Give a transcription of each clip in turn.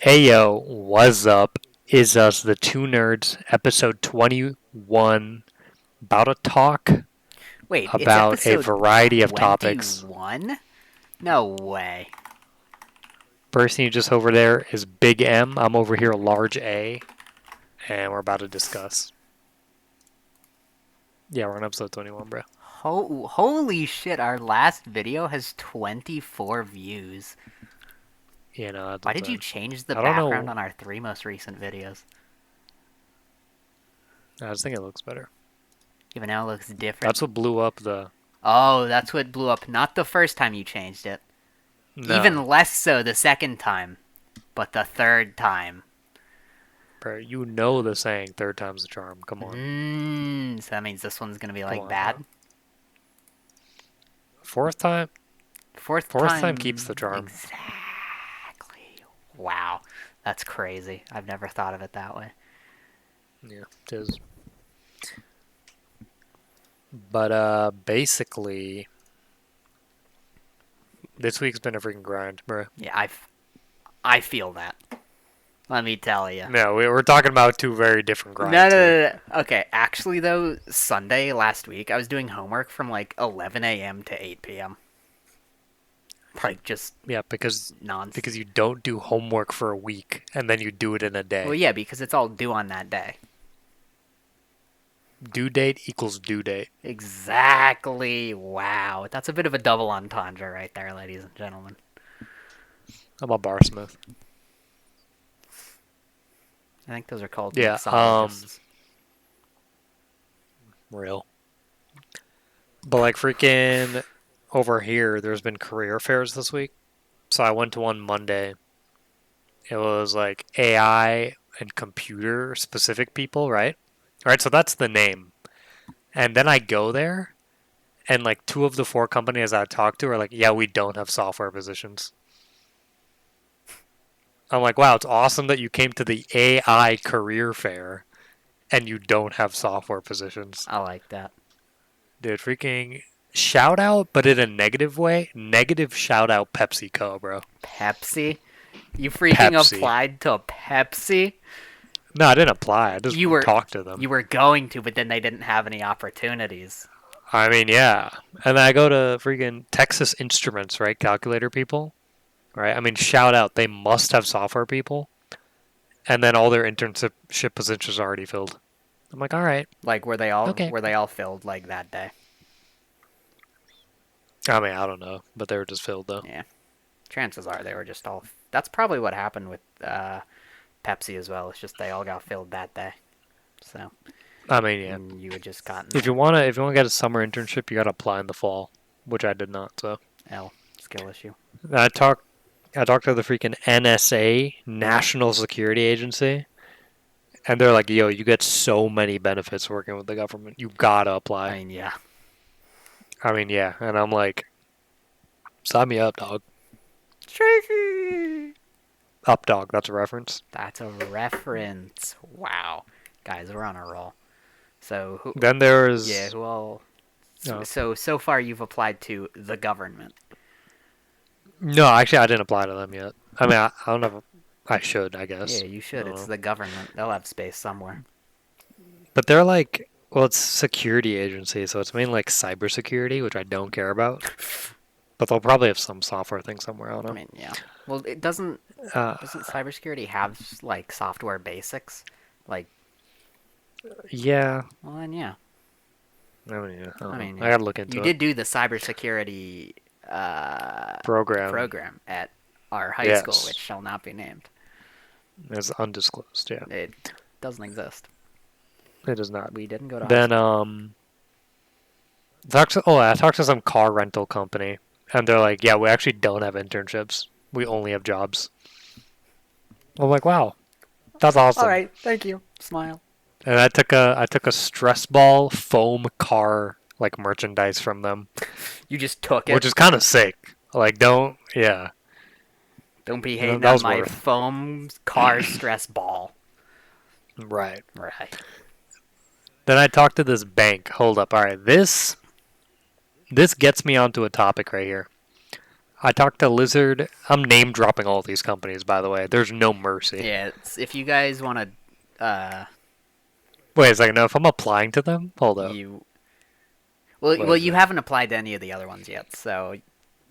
Ayo, what's up? Is us the two nerds, episode 21, about a talk Wait, it's about a episode variety of topics. 21? No way. Person you just over there is Big M. I'm over here, large A, and we're about to discuss. Yeah, we're on episode 21, bro. Holy shit, our last video has 24 views. You know, that's Why did you insane. change the I don't background know. on our three most recent videos? I just think it looks better. Even now it looks different. That's what blew up the. Oh, that's what blew up. Not the first time you changed it. No, Even less so the second time. But the third time. bro. You know the saying, third time's the charm. Come on. So that means this one's gonna be Come like on, bro. bad? Fourth time? Fourth Fourth time. time keeps the charm. Exactly. Wow. That's crazy. I've never thought of it that way. Yeah, it is. But basically, this week's been a freaking grind, bro. Yeah, I feel that. Let me tell you. No, we're talking about two very different No, grinds no, here. no, no. Okay, actually though, Sunday last week I was doing homework from like 11 a.m. to 8 p.m. Like just Yeah, because nonsense. you don't do homework for a week and then you do it in a Well, day. yeah, because it's all due on that day. Due date equals due date. Exactly. Wow, that's a bit of a double entendre right there, ladies and gentlemen. I'm a barsmith. I think those are called Yeah, mixologists. real. But like freaking over here, there's been career fairs this week. So I went to one Monday. It was like AI and computer specific people, right? All right, so that's the name. And then I go there, and like two of the four companies I talked to are like, yeah, we don't have software positions. I'm like, wow, it's awesome that you came to the AI career fair and you don't have software positions. I like that. Dude, freaking shout out, but in a negative way. Negative shout out PepsiCo, bro. Pepsi? You freaking Pepsi. applied to Pepsi? No, I didn't apply. I just You were talked to them. you were going to, but then they didn't have any opportunities. I mean, yeah. And then I go to freaking Texas Instruments, right? Calculator people, right? I mean, shout out. They must have software people. And then all their internship positions are already filled. I'm like, all right. Like Okay. were they all filled like that day? I mean, I don't know. But they were just filled, though. Yeah. Chances are they were just all. That's probably what happened with Pepsi as well. It's just they all got filled that day. So I mean, yeah. you had just gotten If you wanna get a summer internship, you gotta apply in the fall, which I did not. So L skill issue. I talked to the freaking NSA, National Security Agency, and they're like, "Yo, you get so many benefits working with the government. You gotta apply." I mean, yeah. I mean, yeah, and I'm like, "Sign me up, dog." Tracy. Up, dog. That's a reference. That's a reference. Wow, guys, we're on a roll. So who? Then there's Yeah, who all? no, So far you've applied to the government. no. Actually, I didn't apply to them yet. I mean, I don't know. I should, I Yeah, guess. you I should. don't It's know. the government. They'll have space somewhere. But they're like, well, it's security agency, so it's mainly like cybersecurity, which I don't care about. But they'll probably have some software thing somewhere. I don't I know. mean, yeah. Well, it Uh, doesn't cybersecurity have like software basics? Like, yeah. well then yeah. I mean, yeah. I don't I know. mean, I gotta look you into it. did do the cybersecurity Program. program at our high school, Yes. which shall not be named. It's undisclosed. Yeah. It doesn't exist. It is not. We didn't go to high Then school. I talked to some car rental company, and they're like, yeah, we actually don't have internships. We only have jobs. I'm like, wow, that's All awesome. right, thank you. Smile. And I took a stress ball foam car like merchandise from them, You just took it. which is kind of sick. Like, yeah, Don't be you know, hating that on was my worth. foam car stress ball. Right. Right. Then I talked to this bank. Hold up. All right, this gets me onto a topic right here. I talked to Lizard. I'm name dropping all these companies, by the way. There's no mercy. Yeah, if you guys want to, Wait a second. No, if I'm applying to them, hold up. you What well, is you it? haven't applied to any of the other ones yet,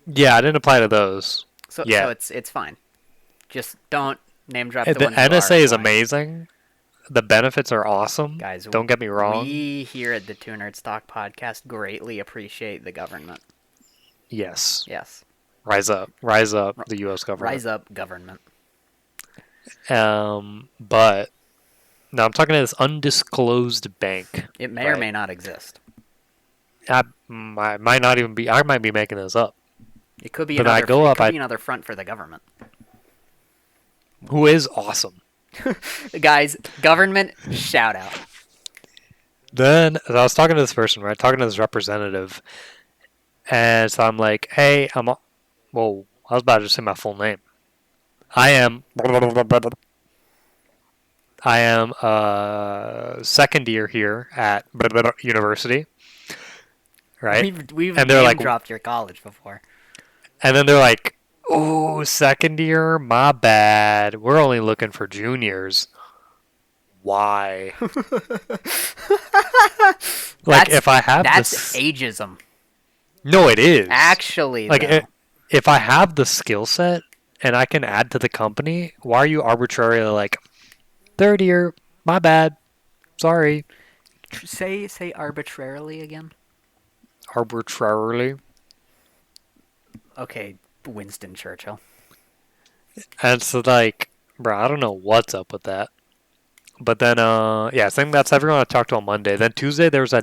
Yeah, I didn't apply to those so yet. it's fine. Just don't name drop the The ones you are NSA is applying. amazing. The benefits are awesome. Guys, Don't get me wrong. we here at the Two Nerds Talk podcast greatly appreciate the government. Yes. Yes. Rise up, the U.S. government. Rise up, government. But now I'm talking to this undisclosed bank, It may or right? may not exist. I might not even be. I might be making this up. It could be But I another. go It up. could be another front for the government. Who is awesome. Guys, government shout out. Then so I was talking to this person, right? Talking to this representative, and so I'm like, "Hey, whoa, I was about to say my full name. I am. I am second year here at university, right?" We've And they're name like, dropped your college before. and then they're like, "Oh, second year, my bad. We're only looking for juniors. Why? Like, That's if I have that's this, ageism. no, it is Actually, like though. if I have the skill set and I can add to the company, why are you arbitrarily like third year? My bad. Sorry. Say arbitrarily again. Arbitrarily. Okay, Winston Churchill. And so like, bro, I don't know what's up with that. But then, yeah, I think that's everyone I talked to on Monday. Then Tuesday there was a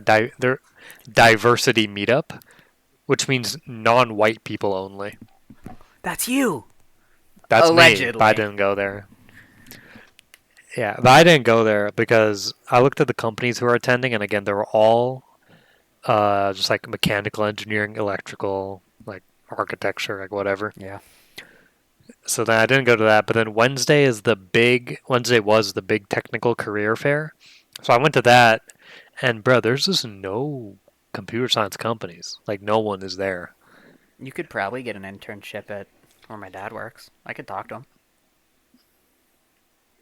diversity meetup, which means non-white people only. That's you. That's me, but I Allegedly. didn't go there. Yeah, but I didn't go there because I looked at the companies who were attending, and again, they were all just like mechanical engineering, electrical, like architecture, like whatever. Yeah. So then I didn't go to that. But then Wednesday was the big technical career fair. So I went to that, and bro, there's just no computer science companies. Like no one is there. You could probably get an internship at where my dad works. I could talk to him.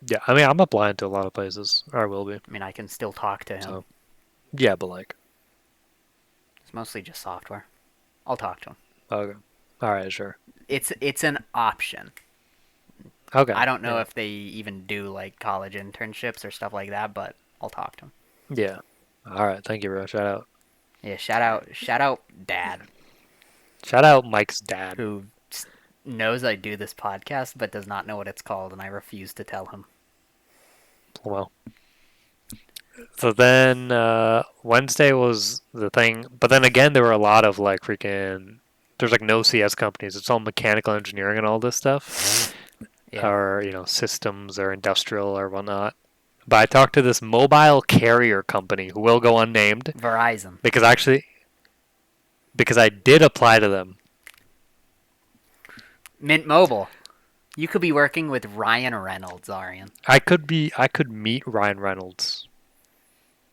Yeah, I mean I'm applying to a lot of places, or I will be. I mean, I can still talk to him. So yeah, but like It's mostly just software. I'll talk to him. okay, all right, sure, It's an option. okay. I don't know Yeah. if they even do like college internships or stuff like that, but I'll talk to him. Yeah. All right. Thank you, bro. Shout out. Yeah, shout out, Dad, Shout out Mike's dad. who knows I do this podcast but does not know what it's called, and I refuse to tell him. Well. So then Wednesday was the thing, but then again there were a lot of like freaking. There's like no CS companies. It's all mechanical engineering and all this stuff, Yeah. or systems or industrial or whatnot. But I talked to this mobile carrier company who will go unnamed Verizon. because I did apply to them. Mint Mobile. You could be working with Ryan Reynolds, Aryan. I could meet Ryan Reynolds.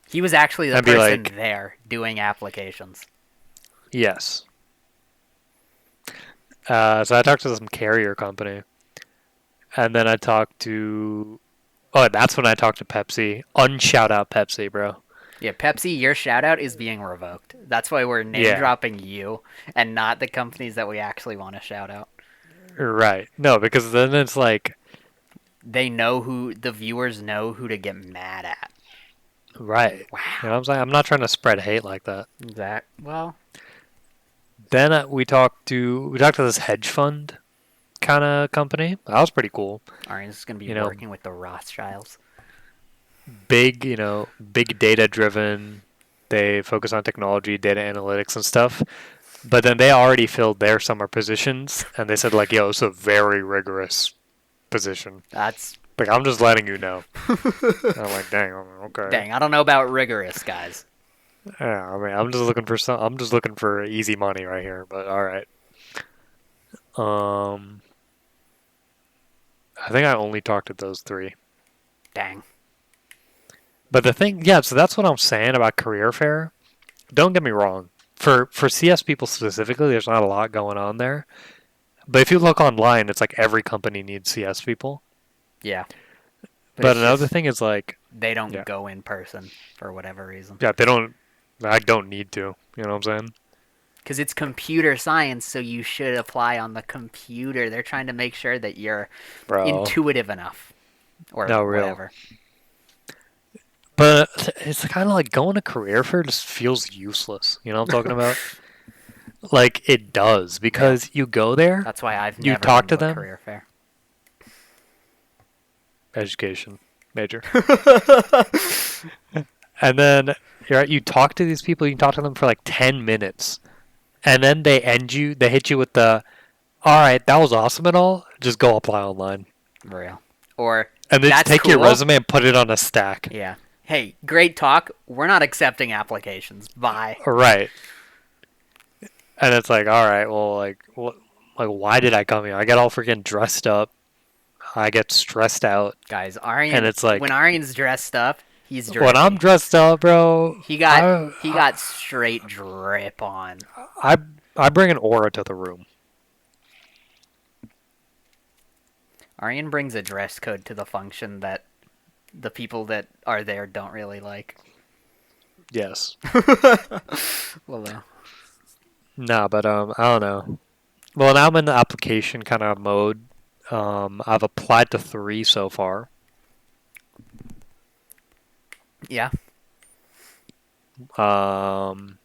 He was actually the I'd be person like- there doing applications. Yes. So I talked to some carrier company, and then I talked to. Oh, that's when I talked to Pepsi. Unshout out Pepsi, bro. Yeah, Pepsi, your shout out is being revoked. That's why we're name dropping you and not the companies that we actually want to shout out. Right. No, because then it's like. They know who the viewers know who to get mad at. Right. Wow. You know what I'm saying? I'm not trying to spread hate like that. Well, Then we talked to this hedge fund kind of company. That was pretty cool. Aryan's is going to be You know- working with the Rothschilds. Big, big data driven. They focus on technology, data analytics, and stuff. But then they already filled their summer positions, and they said like, "Yo, it's a very rigorous position." That's Like, I'm just letting you know. And I'm like, dang, okay. dang. I don't know about rigorous, guys. Yeah, I mean, I'm just looking for easy money right here. But all right. I think I only talked to those three. Dang. But the thing, yeah, so that's what I'm saying about career fair. Don't get me wrong. For CS people specifically, there's not a lot going on there. But if you look online, it's like every company needs CS people. Yeah, but But it's another just thing is like, they don't yeah, go in person for whatever reason. yeah, they don't. I don't need to. You know what I'm saying, Because it's computer science, so you should apply on the computer. They're trying to make sure that you're bro? intuitive enough or No real. whatever. But it's kind of like going to career fair just feels useless. You know what I'm talking about? Like it does Real. because you go there, That's why I've you never talk been to to a them, career fair. education major, and then you talk to these people. You can talk to them for like 10 minutes, and then they hit you with the, all right, that was awesome and all. Just go apply online, Real. Or, and they just that's take your cool. resume and put it on a stack. Yeah. Hey, great talk. We're not accepting applications. Bye. Right, and it's like, all right, well, like, what, like, why did I come here? I get all freaking dressed up. I get stressed out, Guys, and Aryan, it's when like, Aryan's dressed up, he's when I'm drippy. dressed up, bro, He got I he got straight drip on. I I bring an aura to the room. Aryan brings a dress code to the function that the people that are there don't really like. Yes. Well, no. Nah, but I don't know. Well, now I'm in the application kind of mode. I've applied to 3 so far. Yeah. Um,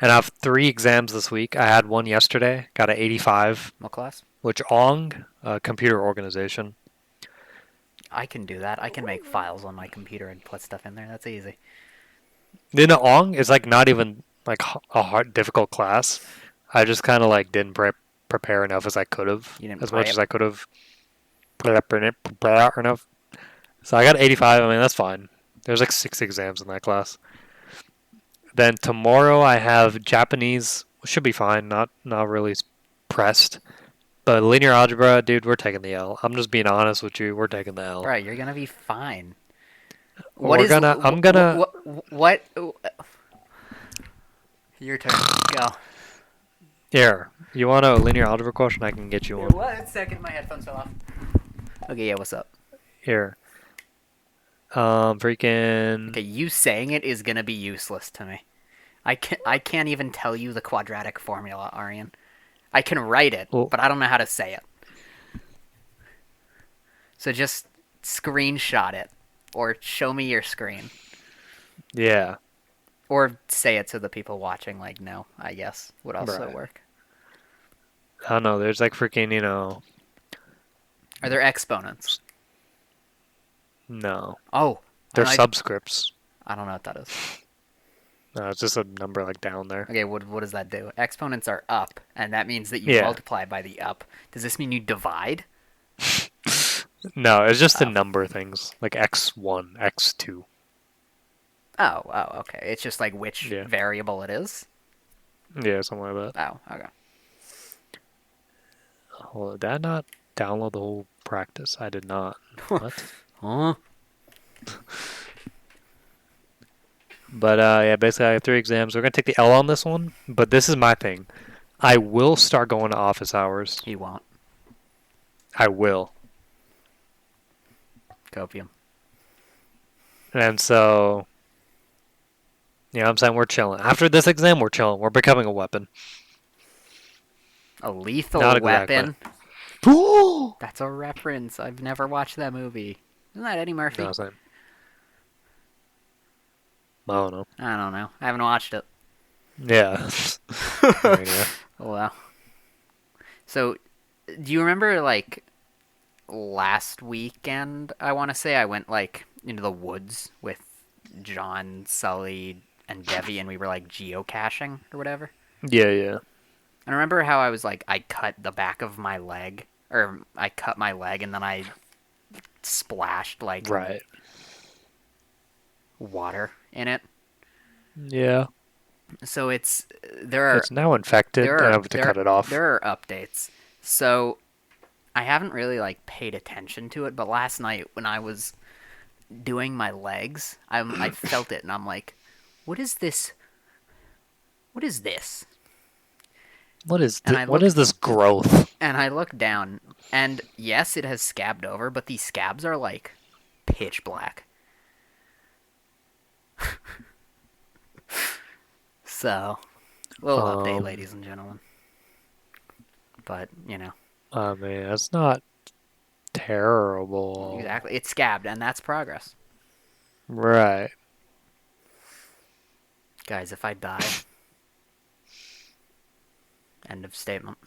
and I have 3 exams this week. I had one yesterday, got an 85, What class? which computer organization. I can do that. I can make files on my computer and put stuff in there. That's easy. Then the Ong is like not even like a hard, difficult class. I just kind of like didn't prepare enough as I could have, You didn't as much prep. as I could have prepare enough. So I got 85. I mean, that's fine. There's like 6 exams in that class. Then tomorrow I have Japanese, which should be fine. Not really pressed. But linear algebra, dude, we're taking the L. I'm just being honest with you. We're taking the L. Bro, you're gonna be fine. What We're is gonna. I'm gonna. what? Your turn. Go. Here, you want a linear algebra question? I can get you Here, one. 1 second. My headphones fell off. Okay, yeah. What's up? Here. Freaking. Okay, you saying it is gonna be useless to me. I can't even tell you the quadratic formula, Aryan. I can write it, Well, but I don't know how to say it. So just screenshot it, or show me your screen, yeah. or say it to the people watching. Like, no, I guess would also Right. work. I don't know. There's like freaking. Are there exponents? No. Oh, They're I, subscripts. I don't know what that is. No, it's just a number like down there. Okay, what does that do? Exponents are up, and that means that you Yeah. multiply by the up. Does this mean you divide? No, it's just the Oh, number things like x1, x2. okay. It's just like which Yeah. variable it is. Yeah, something like that. Oh, okay. Hold on, did I not download the whole practice? I did not. What? Huh? But yeah, basically I have 3 exams. We're gonna take the L on this one, but this is my thing. I will start going to office hours. He won't. I will. Copium. And so, yeah, I'm saying we're chilling. After this exam, we're chilling. We're becoming a weapon. A lethal Not exactly. weapon? No, That's a reference. I've never watched that movie. Isn't that Eddie Murphy? I'm saying. I don't know. I don't know. I haven't watched it. Yeah. Yeah. Well. So, do you remember, like, last weekend, I want to say, I went, like, into the woods with John, Sully, and Devi, and we were, like, geocaching or whatever? Yeah, yeah. And remember how I was, like, I cut the back of my leg? Or I cut my leg, and then I splashed, like, Right. water in it. Yeah. So it's It's now infected, and I have to cut it off. there are updates. So I haven't really like paid attention to it, but last night when I was doing my legs, I felt it, and I'm like, what is this? What is this? And I What look is this growth? and I look down, and yes, it has scabbed over, but these scabs are like pitch black. So, little update, Um, ladies and gentlemen. But I mean, that's not terrible. exactly, it's scabbed, and that's progress, Right. guys. If I die, end of statement.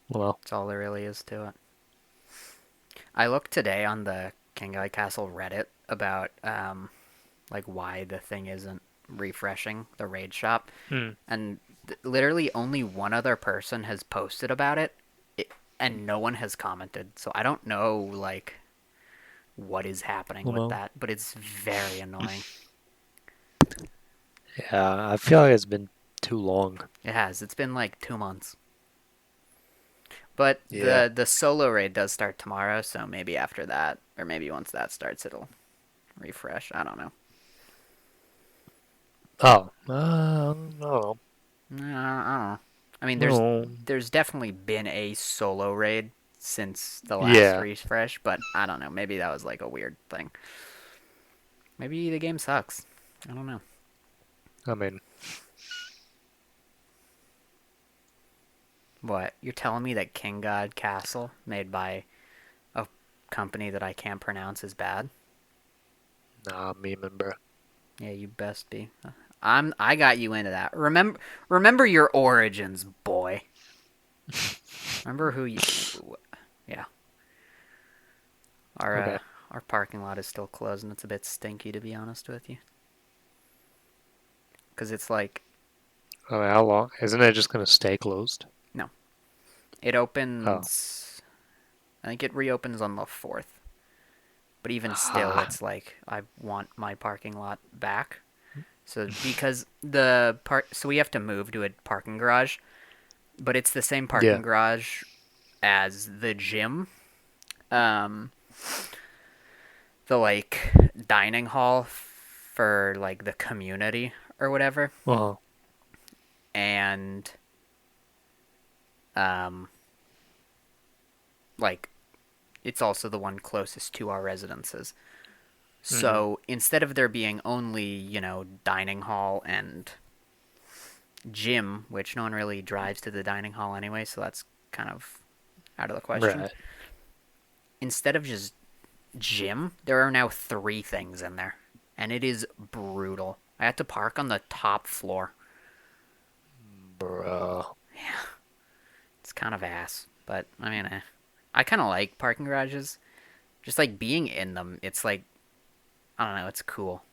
Well, That's all there really is to it. I looked today on the Kingai Castle Reddit about like why the thing isn't refreshing the raid shop, hmm. and literally only one other person has posted about it, and no one has commented. So I don't know like what is happening with Well, that, but it's very annoying. yeah, I feel like it's been too long. It has. It's been like 2 months. But Yeah. the solo raid does start tomorrow, so maybe after that, or maybe once that starts, it'll refresh. I don't know. Oh, no, I don't know. I mean, no. there's definitely been a solo raid since the last Yeah. refresh, but I don't know. Maybe that was like a weird thing. Maybe the game sucks. I don't know. I mean, What? You're telling me that King God Castle, made by a company that I can't pronounce, is bad? nah, me remember. Yeah, you best be. I got you into that. Remember your origins, boy. Remember who you. Yeah. Our Okay. our parking lot is still closed and it's a bit stinky, to be honest with you. Cuz it's like I mean, how long? Isn't it just gonna stay closed? no. It Oh. opens, I think it reopens on the 4th. But even still, Ah. it's like I want my parking lot back. So because the park so we have to move to a parking garage, but it's the same Yeah. parking garage as the gym. Um the like dining hall for like the community or whatever. Uh-huh. And um like it's also the one closest to our residences. Mm-hmm. So instead of there being only, dining hall and gym, which no one really drives to the dining hall anyway, so that's kind of out of the question. Right. Instead of just gym, there are now 3 things in there. And it is brutal. I had to park on the top floor. Bruh. It's kind of ass, but I mean, I kind of like parking garages. Just like being in them, it's like, I don't know, it's cool.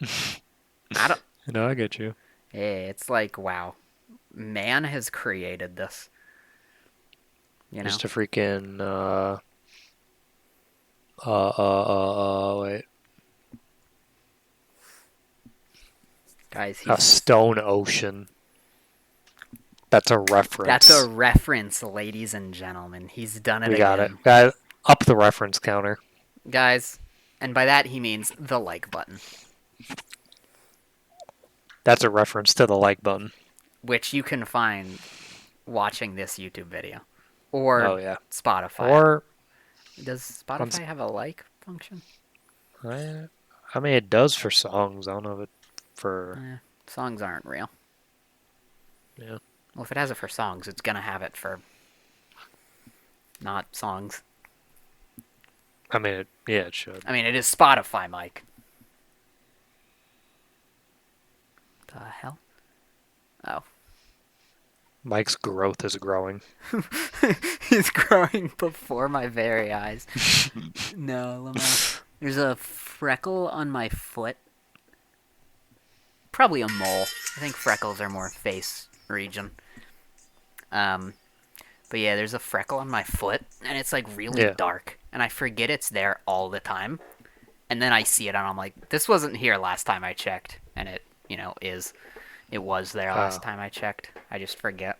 I don't. No, I get you. It's like, wow, man has created this. You know, Just a freaking wait, guys, a he's stone ocean. That's a that's a reference. reference, ladies and gentlemen. He's done it We got it, again, guys. Up the reference counter. guys, and by that he means the like button, That's a reference to the like button. which you can find watching this YouTube video or Oh yeah. Spotify. Or Does on, Spotify have a like function? I mean, it does for songs. I don't know if it for Songs aren't real. yeah. Well, if it has it for songs, it's gonna have it for not songs. I mean, yeah, it should. I mean, it is Spotify, Mike. The hell? Oh. Mike's growth is growing. He's growing before my very eyes. No, Lamau. There's a freckle on my foot. Probably a mole. I think freckles are more face region. Um, but yeah, there's a freckle on my foot, and it's like really Yeah. dark, and I forget it's there all the time. And then I see it, and I'm like, this wasn't here last time I checked, and it, is. It was there last time I checked. I just forget.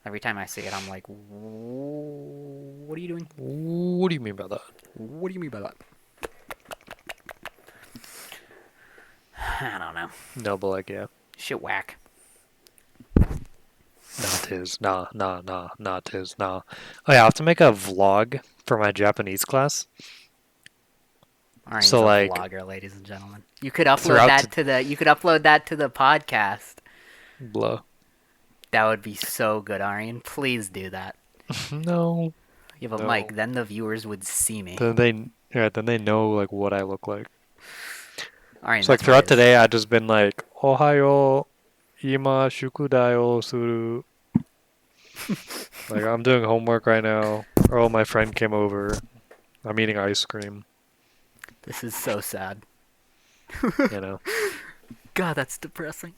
Every time I see it, I'm like, what are you doing? What do you mean by that? What do you mean by that? I don't know. No, but like, yeah. Shit whack. Not his. Nah, nah, nah, not his. Nah. Oh yeah, I have to make a vlog for my Japanese class. Aryan's So a like vlogger, ladies and gentlemen. You could upload throughout that the to the you could upload that to the podcast. blah. That would be so good, Aryan. Please do that. No, You have a mic, no. then the viewers would see me. Then they know like what I look like. Aryan, So like that's what throughout it is. today, I just been like Ohayo, ima shukudai o suru. Like I'm doing homework right now. Oh, my friend came over. I'm eating ice cream. This is so sad. You know. God, that's depressing.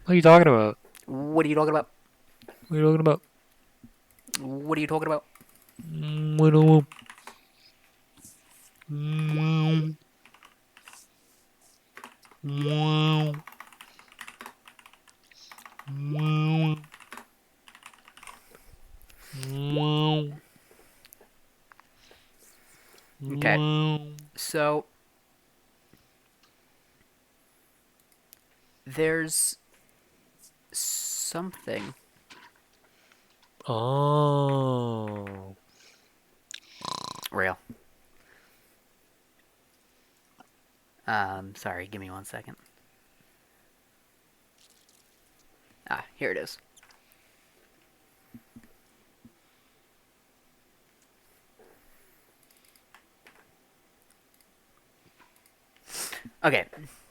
What are you talking about? What are you talking about? What are you talking about? What are you talking about? What do- Mm, mm, mm, mm, Okay, mm. so there's something. Oh. Real. Sorry, give me 1 second. Ah, here it is. Okay,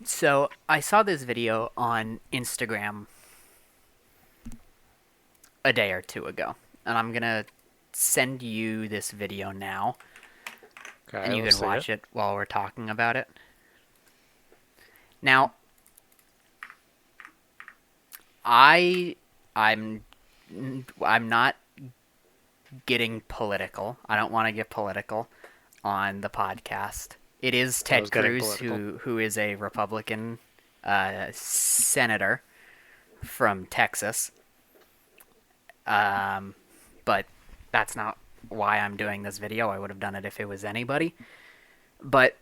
so I saw this video on Instagram a day or two ago, and I'm gonna send you this video now, Okay, and you let's can see it. watch it while we're talking about it. Now, I I'm I'm not getting political. I don't want to get political on the podcast. It is I Ted was getting Cruz political. who is a Republican senator from Texas. But that's not why I'm doing this video. I would have done it if it was anybody. But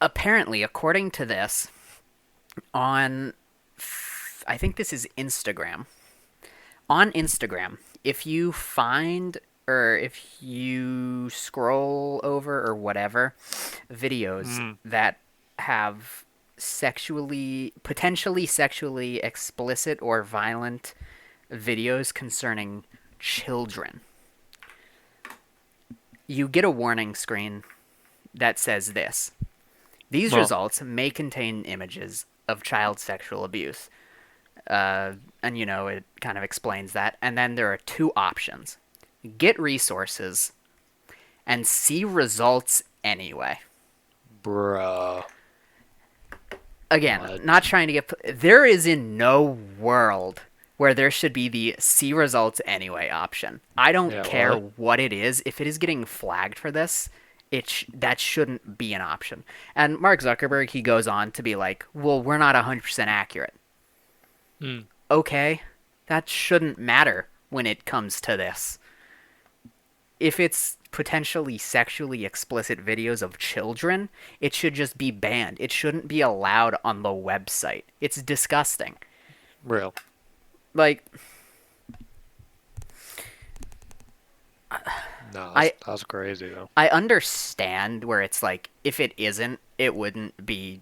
apparently, according to this, on I think this is Instagram. On Instagram, if you find or if you scroll over or whatever videos Mm. that have potentially sexually explicit or violent videos concerning children, you get a warning screen that says this. These Well, results may contain images of child sexual abuse. And, it kind of explains that. And then there are two options: get resources and see results anyway. bruh. Again, What? not trying to get. There is in no world where there should be the see results anyway option. I don't Yeah, care what? what it is. If it is getting flagged for this, that shouldn't be an option. And Mark Zuckerberg, he goes on to be like, well, we're not 100% accurate. Mm. Okay, that shouldn't matter when it comes to this. If it's potentially sexually explicit videos of children, it should just be banned. It shouldn't be allowed on the website. It's disgusting. Real. Like, No, I that's crazy though. I understand where it's like if it isn't, it wouldn't be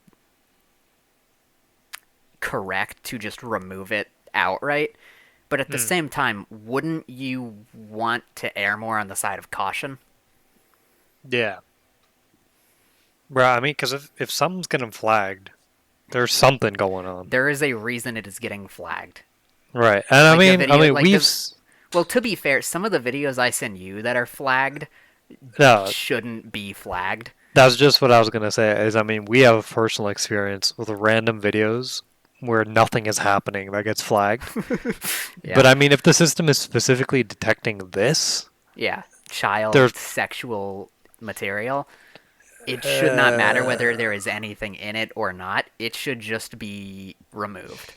correct to just remove it outright. But at the Mm. same time, wouldn't you want to err more on the side of caution? Yeah. Bruh, I mean, because if something's getting flagged, there's something going on. There is a reason it is getting flagged. Right. And Like the I video, mean, like well, to be fair, some of the videos I send you that are flagged no, shouldn't be flagged. that's just what I was gonna say. Is I mean, we have personal experience with random videos where nothing is happening that gets flagged. Yeah. But I mean, if the system is specifically detecting this, Yeah. Child there's sexual material. It should not matter whether uh, there is anything in it or not. It should just be removed.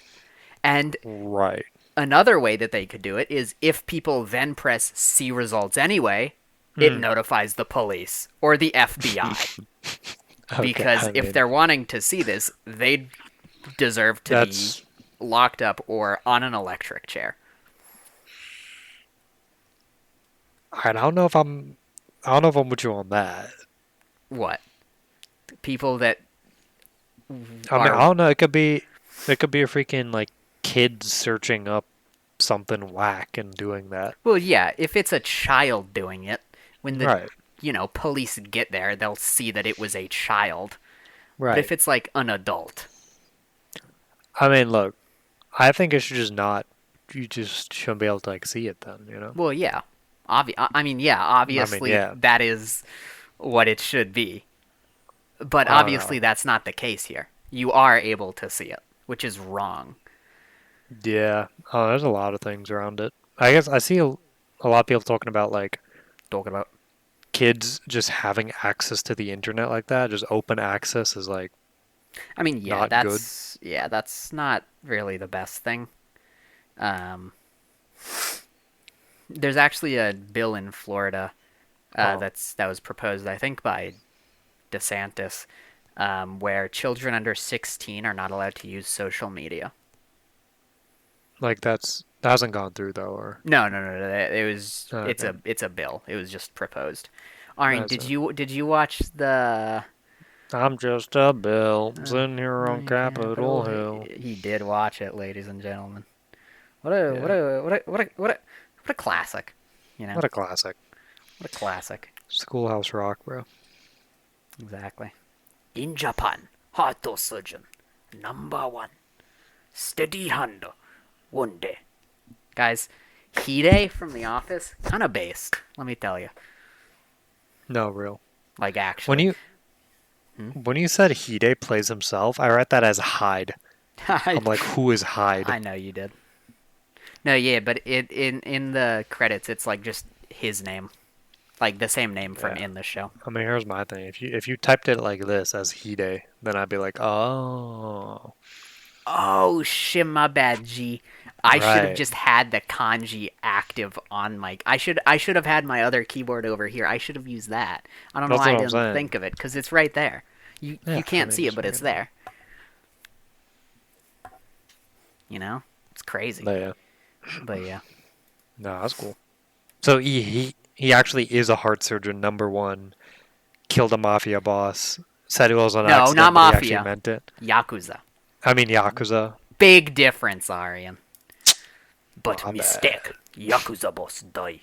And right. another way that they could do it is if people then press see results anyway, it Mm. notifies the police or the FBI. Okay. Because I if mean, they're wanting to see this, they deserve to be that's locked up or on an electric chair. I don't know if I'm. I don't know if I'm with you on that. What? People that I mean, I are don't know. It could be. It could be a freaking like kids searching up something whack and doing that. well, yeah, if it's a child doing it, when the Right. police get there, they'll see that it was a child. But if Right. it's like an adult, I mean, look. I think it should just not. You just shouldn't be able to like see it then. well, yeah. I mean, yeah, I mean, obviously yeah. that is what it should be. But I don't obviously know. that's not the case here. You are able to see it, which is wrong. Yeah. Oh, there's a lot of things around it. I guess I see a lot of people talking about like Talking about. kids just having access to the internet like that. Just open access is like I mean, yeah, not good. that's not really the best thing. Um, there's actually a bill in Florida Oh, that was proposed, I think, by DeSantis, where children under 16 are not allowed to use social media. like that hasn't gone through though, or No, no, no, no. okay. It's a bill. It was just proposed. Arian, That's it. did you watch the I'm just a bill sitting here on Capitol Capital? Hill. He did watch it, ladies and gentlemen. What a what Yeah, a what a what a what a what a classic, you know? what a classic. What a classic. Schoolhouse Rock, bro. Exactly. In Japan, heart surgeon number one, steady hand, one day. Guys, Hide from The Office, kind of based. Let me tell you, No, real. like When actually. you when you said Hide plays himself, I read that as Hyde. I I'm like, who is Hyde? I know you did. No, yeah, but in the credits, it's like just his name, like the same name from Yeah. in the show. I mean, here's my thing. If you typed it like this as Hide, then I'd be like, oh, Oh shit, my bad, G. I should have right. just had the kanji active on my. I should have had my other keyboard over here. I should have used that. I don't know That's why what I I'm didn't saying. think of it because it's right there. You Yeah, I can't mean, see it, just but it's fucking, there. You know, it's crazy. yeah. But yeah, No, that's cool. So he actually is a heart surgeon. Number one, killed a mafia boss. Said it was an no, not accident, but he actually mafia, meant it. yakuza. I mean, Yakuza. Big difference, Aryan. But My bad. mistake, yakuza boss die.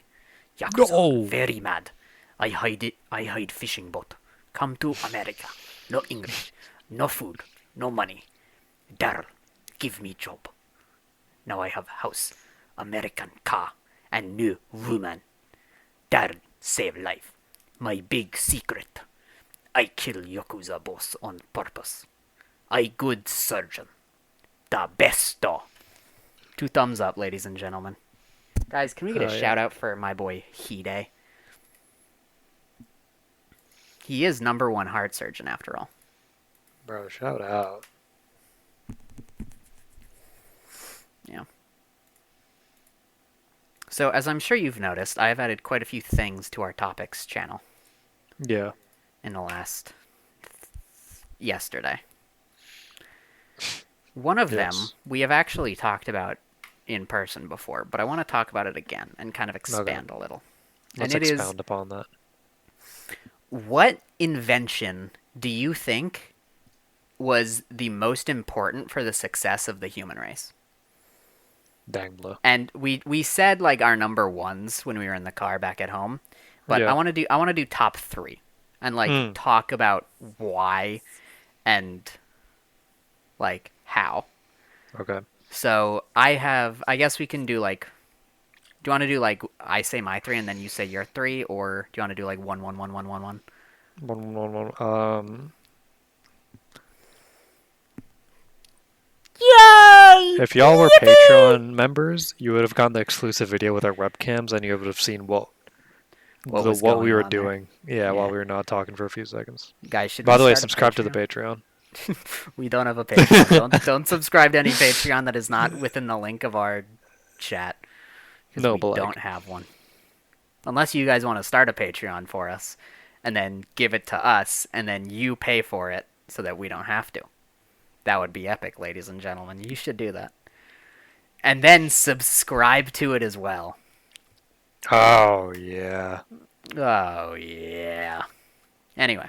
Yakuza No. very mad. I hide fishing boat. Come to America. No English. No food. No money. Daryl, give me job. Now I have house, American car, and new woman. Daryl save life. My big secret. I kill Yakuza boss on purpose. I good surgeon. The best though. Two thumbs up, ladies and gentlemen. Guys, can we get a Oh yeah, shout out for my boy Hide? He is number one heart surgeon after all. bro. Shout out. Yeah. So, as I'm sure you've noticed, I have added quite a few things to our topics channel Yeah. in the last yesterday. One of them Yes. we have actually talked about in person before, but I want to talk about it again and kind of Okay. expand a little. And Let's it is, expound upon that. what invention do you think was the most important for the success of the human race? Dang blue. And we said like our number ones when we were in the car back at home, but Yeah. I want to do top 3 and like Hmm. talk about why and like how. Okay. So I guess we can do like, do you want to do like I say my 3 and then you say your 3, or do you want to do like one one one one one one? One. Yay! If y'all were Patreon members, you would have gotten the exclusive video with our webcams, and you would have seen What was what we going were on there? doing. Yeah, while Yeah, we were not talking for a few seconds. guys, should we By the way, start a subscribe to the Patreon? Patreon. We don't have a Patreon. Don't subscribe to any Patreon that is not within the link of our chat because No, we but don't like, have one. Unless you guys want to start a Patreon for us and then give it to us and then you pay for it so that we don't have to. That would be epic, ladies and gentlemen. You should do that. And then subscribe to it as well. Oh yeah. Oh yeah. Anyway,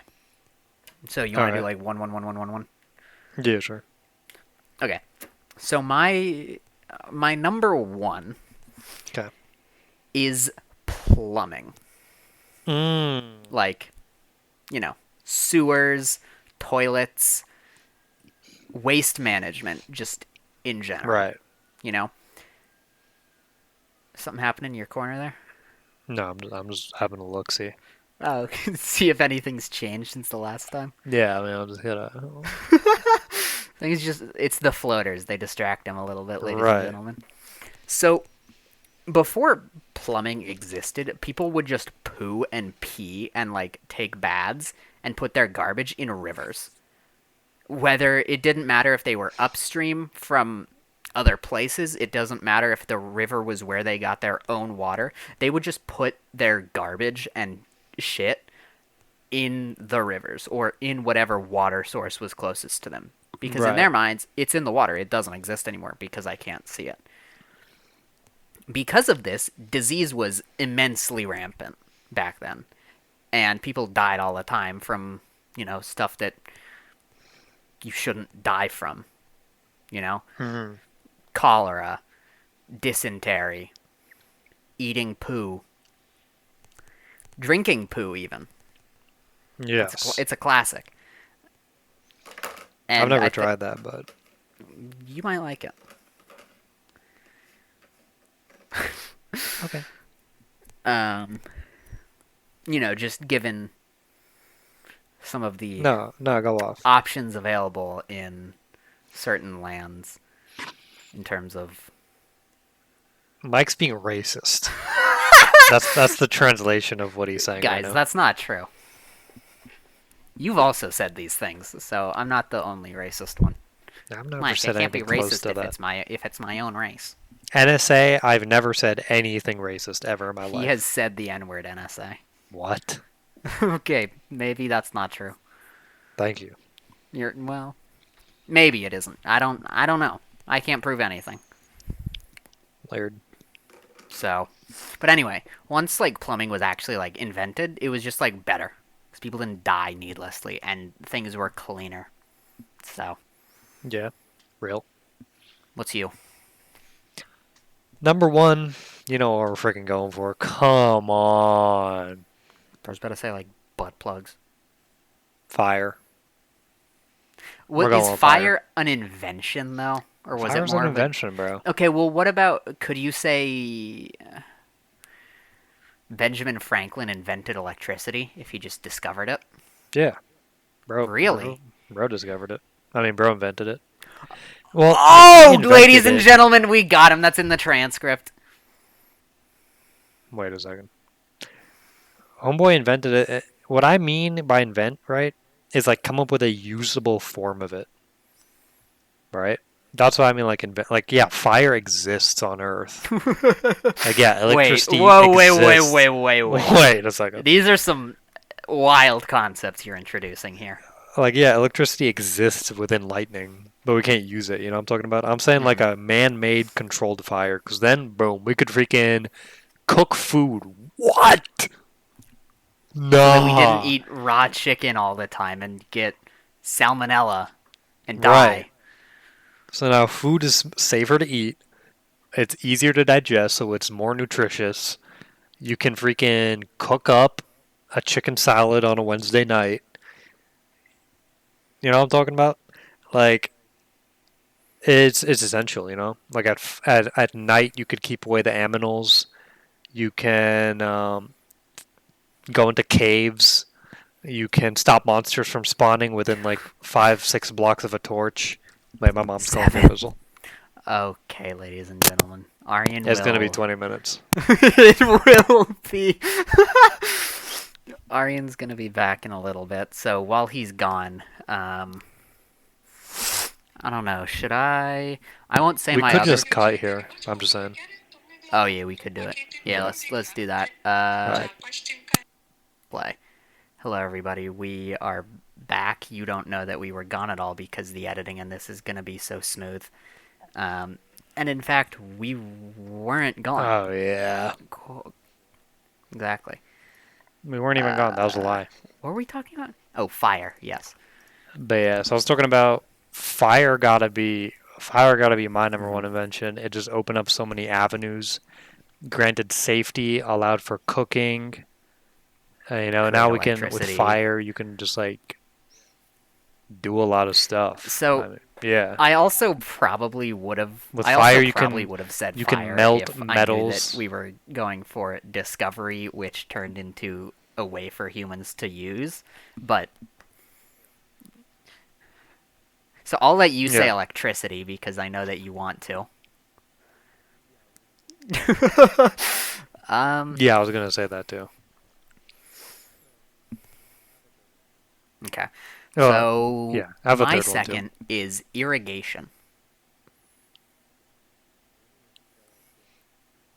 so you All want to do right. like 1 1 1 1 1 1? Yeah, sure. Okay. So my number one Okay. is plumbing. Mm. Like, sewers, toilets, waste management, just in general. Right. You know, something happening in your corner there? No, I'm just having a look. See. Oh, see if anything's changed since the last time. Yeah, I mean, I'll just hit a. I think it's the floaters. They distract him a little bit, ladies and Right. gentlemen. So before plumbing existed, people would just poo and pee and like take baths and put their garbage in rivers. Whether it didn't matter if they were upstream from other places, it doesn't matter if the river was where they got their own water. They would just put their garbage and shit in the rivers or in whatever water source was closest to them. Because in Right. their minds, it's in the water. It doesn't exist anymore because I can't see it. Because of this, disease was immensely rampant back then. And people died all the time from, stuff that you shouldn't die from, you know? Hmm. Cholera, dysentery, eating poo, drinking poo even. Yes. It's a classic. I've And never tried that, but you might like it. okay. Um, just given some of the No, no, go off. options available in certain lands in terms of Mike's being racist. That's the translation of what he's saying right guys, now. that's not true. You've also said these things, so I'm not the only racist one. I've never Mike, I said can't be anything close racist to if that. it's my own race. NSA, I've never said anything racist ever in my He has life. said the N-word, NSA. What? Okay, maybe that's not true. Thank you. Well, maybe it isn't. I don't know. I can't prove anything. Laird. So, but anyway, once like plumbing was actually like invented, it was just like better because people didn't die needlessly and things were cleaner. So, Yeah. Real. what's you? Number one, you know what we're freaking going for. Come on. I was about to say like butt plugs. Fire. We're What is going with fire. fire an invention though, or was it Fire's an more of a? invention, bro. Okay, well, what about? Could you say Benjamin Franklin invented electricity if he just discovered it? Yeah. Bro, bro, Really? bro discovered it. I mean, bro invented it. Well, he Oh, ladies invented and it. gentlemen, we got him. That's in the transcript. Wait a second. Homeboy invented it. What I mean by invent, right, is like come up with a usable form of it, right? That's what I mean, like invent. Like, yeah, fire exists on Earth. Like, yeah, Wait, electricity whoa, wait, wait, exists. wait, wait, wait. Wait a second. These are some wild concepts you're introducing here. Like, yeah, electricity exists within lightning, but we can't use it. You know what I'm talking about? I'm saying like Hmm. a man-made controlled fire, because then, boom, we could freaking cook food. What? So that we didn't Nah. eat raw chicken all the time and get salmonella and Right. die. So now food is safer to eat. It's easier to digest, so it's more nutritious. You can freaking cook up a chicken salad on a Wednesday night. You know what I'm talking about? Like it's essential, you know. Like at night, you could keep away the aminals. You can go into caves. You can stop monsters from spawning within like 5, 6 blocks of a torch. Like my mom's calling me a 7. missile. Okay, ladies and gentlemen, Aryan It's gonna be will. 20 minutes. It will be. Aryan's gonna be back in a little bit, so while he's gone, I don't know. Should I? I won't say We my could other. just cut here. I'm just saying. Oh yeah, we could do it. Yeah, Okay. let's do that. All right. Play. Hello everybody. We are back. You don't know that we were gone at all because the editing in this is gonna be so smooth. Um, and in fact, we weren't gone. Oh yeah. Cool. exactly. We weren't even gone. That was a Uh, lie. what were we talking about? Oh, fire. Yes. But yeah, so I was talking about fire gotta be my number Hmm. one invention. It just opened up so many avenues, granted safety, allowed for cooking. Create Now we can with electricity. fire, you can just like do a lot of stuff. So I mean, yeah, I also probably would have. with I fire also you probably can would have said you can fire melt if I knew that metals. we were going for discovery, which turned into a way for humans to use. But so I'll let you say Yeah, electricity because I know that you want to. um. yeah, I was gonna say that too. Okay. Uh, So yeah, I have a my third one too. second is irrigation.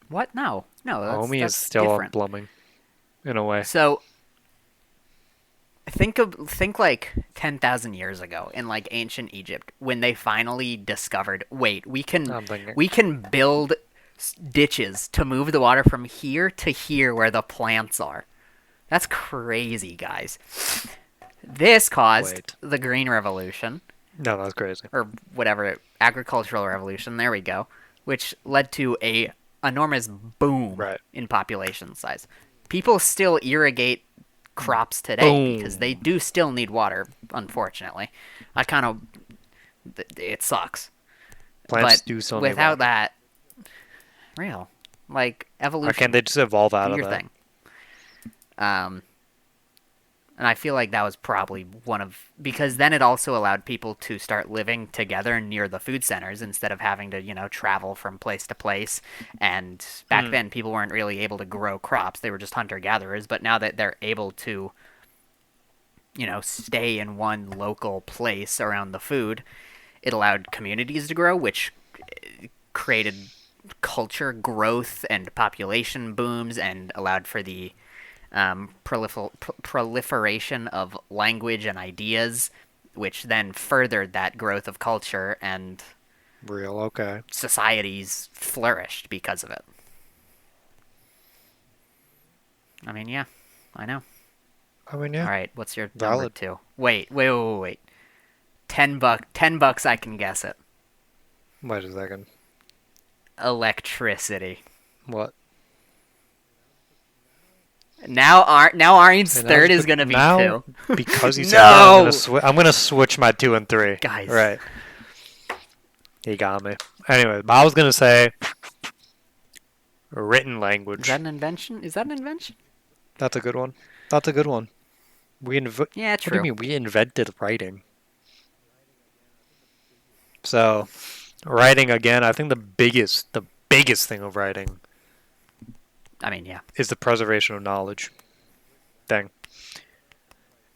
What? No, no, Homie is that's still on different. plumbing in a way. So think like 10,000 years ago in like ancient Egypt when they finally discovered, wait, I'm thinking. we can build ditches to move the water from here to here where the plants are. That's crazy, guys. This caused Wait, the Green Revolution, no, that's crazy. or whatever, agricultural revolution, there we go, which led to a enormous boom Right. in population size. People still irrigate crops today because they Boom. do still need water, unfortunately. I kind of it sucks. But Plants do still need without water. that, real like Why can't evolution, they just evolve do out of your that? thing. Um and I feel like that was probably one of because then it also allowed people to start living together near the food centers instead of having to, travel from place to place. And back Hmm. then people weren't really able to grow crops. They were just hunter gatherers, but now that they're able to, stay in one local place around the food, it allowed communities to grow, which created culture growth and population booms and allowed for the proliferation of language and ideas, which then furthered that growth of culture and Real. Okay. societies flourished because of it. I mean, yeah, I know. I mean, All yeah, right, what's your number valid. two? Wait. $10. $10, I can guess it. Wait a second. Electricity. What? Now Aryan's And now, third is gonna be now two. because you said that, No, I'm gonna switch my two and three. guys, Right. He got me. Anyway, but I was gonna say written is that language. an invention? Is that an invention? That's a good one. That's a good one. Yeah, What do you true. mean? We invented writing. So writing again. I think the biggest thing of writing I mean, yeah. is the preservation of knowledge thing.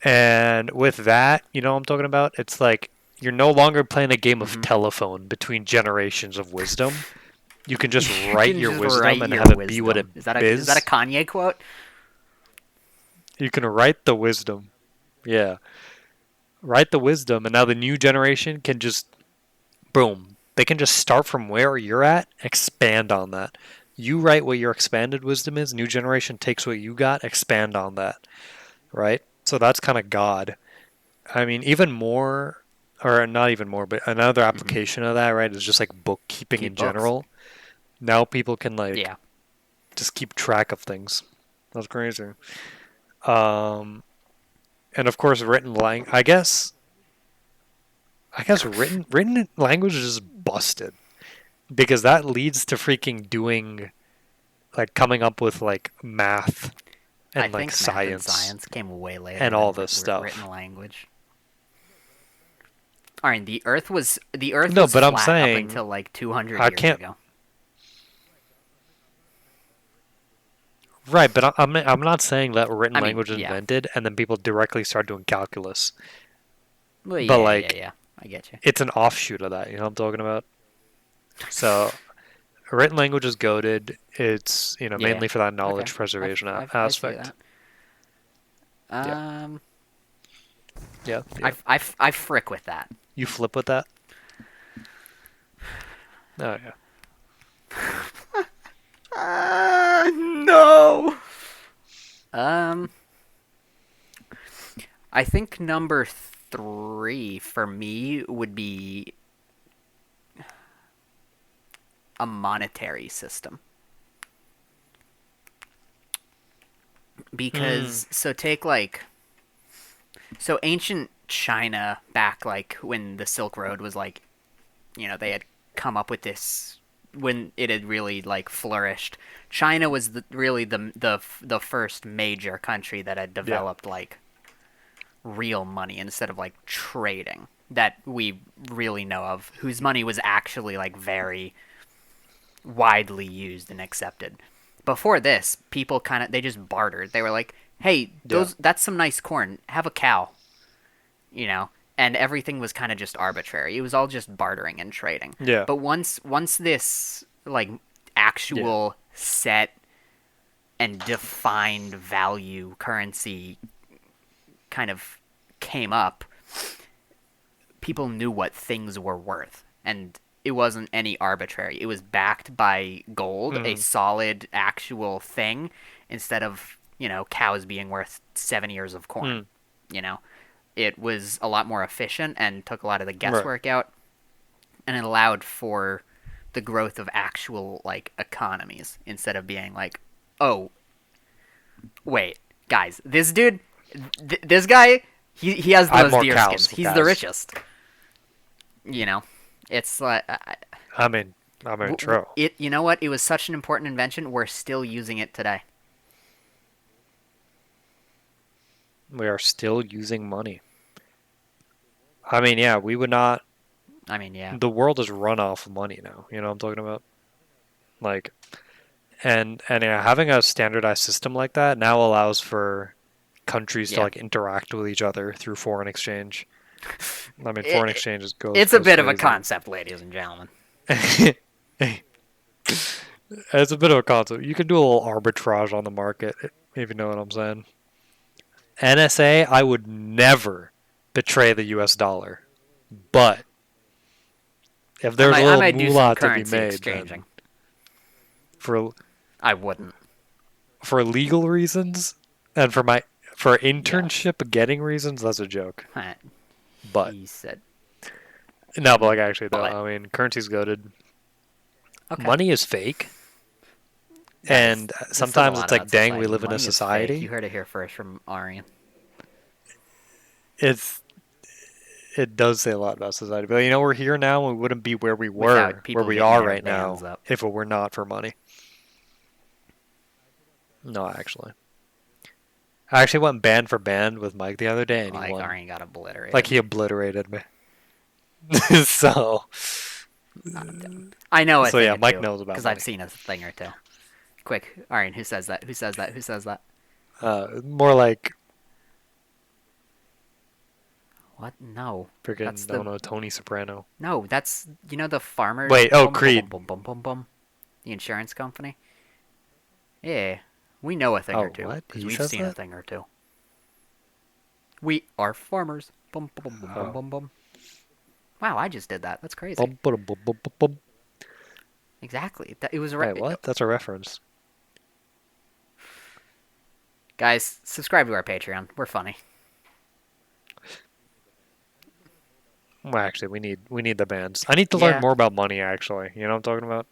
And with that, you know what I'm talking about? It's like you're no longer playing a game of Mm-hmm. telephone between generations of wisdom. You can just You write can your just write wisdom and your have it be what it wisdom. Is that a is. Kanye quote? You can write the wisdom. Yeah. Write the wisdom, and now the new generation can just, boom. They can just start from where you're at, expand on that. You write what your expanded wisdom is, new generation takes what you got, expand on that. Right? So that's kind of God. I mean, even more, or not even more, but another Mm-hmm. application of that, right, is just like bookkeeping Keep in books. general. Now people can like Yeah. just keep track of things. That's crazy. Um, and of course, written language. I guess written language is just busted because that leads to freaking doing like coming up with like math I and like think math and science science came way later and all than this written stuff. language. All right, the Earth was No, but I'm flat up saying until like 200 I years can't. ago. Right, but I'm not saying that written I mean, language was yeah. invented and then people directly start doing calculus. Well, But yeah. like I get you. it's an offshoot of that, you know what I'm talking about? So written language is goaded. It's, Yeah. mainly for that Okay. knowledge preservation I see aspect. that. Yeah. Um, Yeah, I, yeah. I frick with that. You flip with that? Oh yeah. No. Um, I think number three for me would be a monetary system. Hmm. Because, so take like, so ancient China back like when the Silk Road was like, they had come up with this when it had really like flourished. China was really the first major country that had Yeah. developed like real money instead of like trading that we really know of, whose money was actually like very widely used and accepted. Before this, people kind of they just bartered. They were like, "Hey, Yeah. that's some nice corn. Have a cow." You know, and everything was kind of just arbitrary. It was all just bartering and trading. Yeah. But once this like Yeah. actual set and defined value currency kind of came up, people knew what things were worth, and it wasn't any arbitrary. It was backed by gold, a Hmm. solid actual thing, instead of cows being worth 7 years of corn. Hmm. You know, it was a lot more efficient and took a lot of the Right. guesswork out, and it allowed for the growth of actual like economies instead of being like, oh wait, guys, this dude, this guy, he has the I have most more deer cows, skins. He's the guys. richest. You know, it's like I mean, true. it. You know what? It was such an important invention. We're still using it today. We are still using money. I mean, yeah, we would not. I mean, yeah, The world is run off of money now. You know what I'm talking about? Like, and yeah, having a standardized system like that now allows for countries to yeah. like interact with each other through foreign exchange. I mean, foreign It, exchange goes it's a goes bit of a crazy. concept, ladies and gentlemen. It's a bit of a concept. You can do a little arbitrage on the market, if you know what I'm saying. NSA, I would never betray the US dollar. But if there's a I little might do some moolah to be currency made, exchanging. then for I wouldn't. for legal reasons and for Yeah. internship getting reasons, that's a joke. But He said, no, but like actually though, but I mean, currency's goaded. okay, Money is fake, guys. and This says a sometimes lot it's like, about dang, we society. live in a Money is fake. You society. heard it here first from Aryan. It's it does say a lot about society, but we're here now, and we wouldn't be Without where people we getting are their right bands now up. if it were not for money. No, actually, I actually went band for band with Mike the other day, and he Like won. Aryan got Like obliterated. he obliterated me. so I know a so thing yeah, or Mike two knows about because I've money. seen a thing or two. Quick, Aryan, who says that? Who says that? Who says that? More like What? No, that's freaking, I the don't know, Tony Soprano. no. That's the farmers. Wait, oh, Bum bum bum Creed. bum bum bum bum. The insurance company. Yeah, we know a thing Oh, or two what? because He we've says seen a that? thing or two. We are farmers. Bum bum bum bum Oh. bum bum. Wow, I just did that. That's crazy. Bum, bum, bum, bum, bum. Exactly. It was Wait, what? That's a reference. guys. Subscribe to our Patreon. We're funny. Well, actually, we need the bands. I need to learn Yeah, more about money, actually. You know what I'm talking about?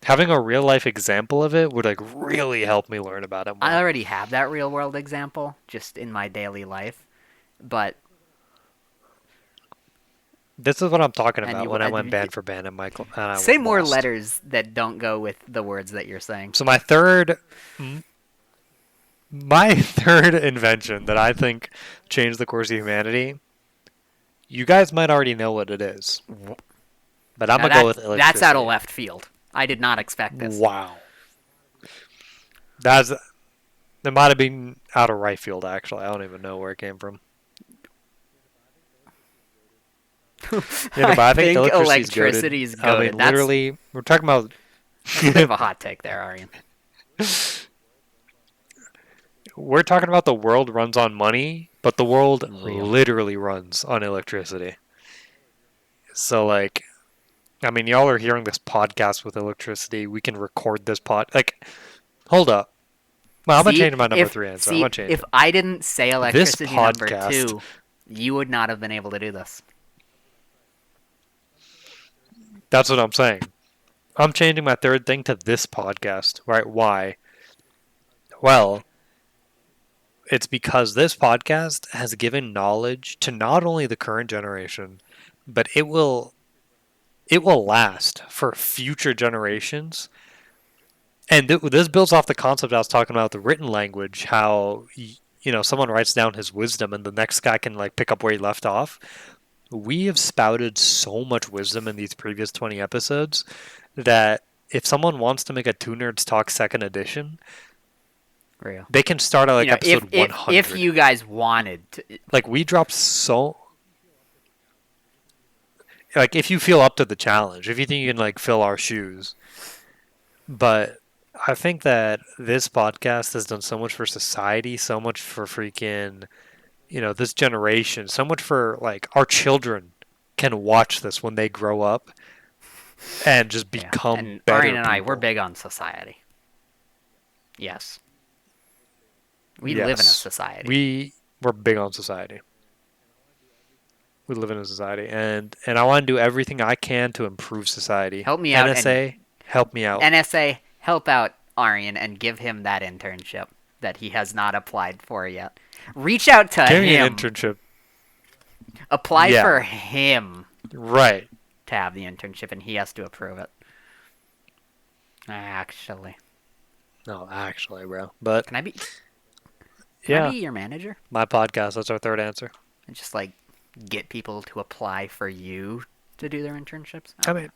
Having a real life example of it would like really help me learn about it I more. already have that real world example just in my daily life, but This is what I'm talking and about you when I went band for band and Michael and I say more lost. letters that don't go with the words that you're saying. So my third invention that I think changed the course of humanity. You guys might already know what it is, but I'm Now gonna go with that's out of electricity. left field. I did not expect this. Wow, that might have been out of right field. Actually, I don't even know where it came from. Yeah, I but I think think electricity is goaded. electricity is I mean, goaded. literally, we're talking about. That's a bit of a hot take there, Aryan. We're talking about the world runs on money, but the world Yeah. literally runs on electricity. So, like, I mean, y'all are hearing this podcast with electricity. We can record this pod. Like, hold up. Well, I'm gonna See change my number if three answer. I'm see gonna change if it. I didn't say This electricity number podcast. two, you would not have been able to do this. That's what I'm saying. I'm changing my third thing to this podcast. Right? Why? Well, it's because this podcast has given knowledge to not only the current generation, but it will last for future generations. And this builds off the concept I was talking about, the written language, how someone writes down his wisdom and the next guy can like pick up where he left off. We have spouted so much wisdom in these previous 20 episodes that if someone wants to make a Two Nerds Talk second edition, Real. they can start at You like know, episode if 100. you guys wanted to, Like we dropped so like if you feel up to the challenge, if you think you can like fill our shoes. But I think that this podcast has done so much for society, so much for freaking, this generation, so much for like our children can watch this when they grow up and just yeah. become And Aryan better and I, we're people. big on society. Yes, we live in a Yes. society. We're big on society. We live in a society and I want to do everything I can to improve society. Help me out and NSA, help me out. NSA, help out Aryan and give him that internship that he has not applied for yet. Reach out to Give me an him. internship. Apply Yeah. for him Right. to have the internship, and he has to approve it. Actually, No, actually, bro. But can I be? Can I yeah, be your manager my podcast, that's our third answer. and just like get people to apply for you to do their internships? I mean,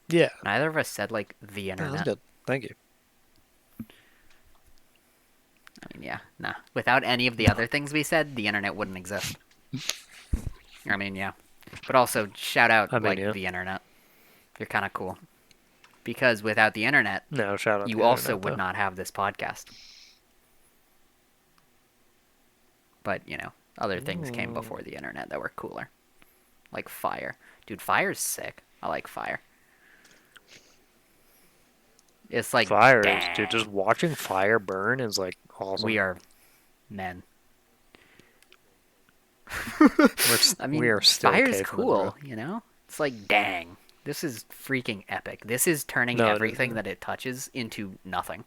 yeah. Neither of us said like the Yeah, that's internet. good. Thank you. I mean, yeah, nah. Without any of the other things we said, the internet wouldn't exist. I mean, yeah. But also, shout out I mean, like yeah. the internet. You're kind of cool. Because without the internet, No, shout out to you the also internet, would though. not have this podcast. But, other things came before the internet that were cooler. Like fire. Dude, fire's sick. I like fire. It's like, Fire is, dang, dude, just watching fire burn is like awesome. we are men. I We mean, are still fire's cavemen, bro. cool, It's like, dang, this is freaking epic. This is turning No, everything that it touches into nothing.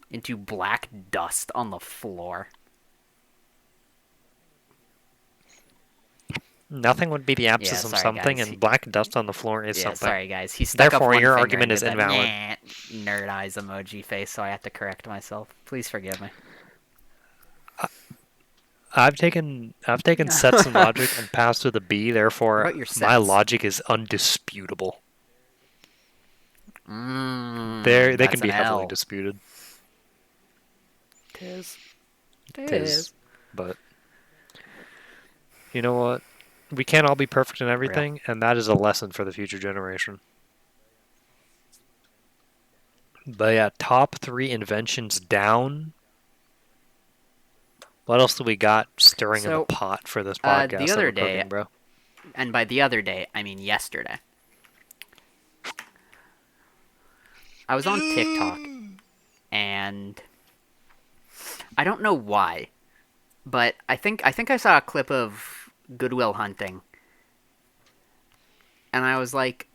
Into black dust on the floor. Nothing would be the absence Yeah, of sorry, something, guys. and black dust on the floor is Yeah, something. sorry guys. He stuck Therefore, up one your finger argument and is did that invalid. nerd eyes emoji face, so I had to correct myself. Please forgive me. I've taken sets of logic and passed with a B. What Therefore, about your my sets? logic is undisputable. They That's can be an heavily L. disputed. Tis. Tis. But you know what? We can't all be perfect in everything, and that is a lesson for the future generation. But yeah, top 3 inventions down. What else do we got stirring in the So, pot for this podcast the that other we're day, cooking, bro? and by the other day, I mean yesterday, I was on TikTok, and I don't know why, but I think I saw a clip of Goodwill Hunting, and I was like,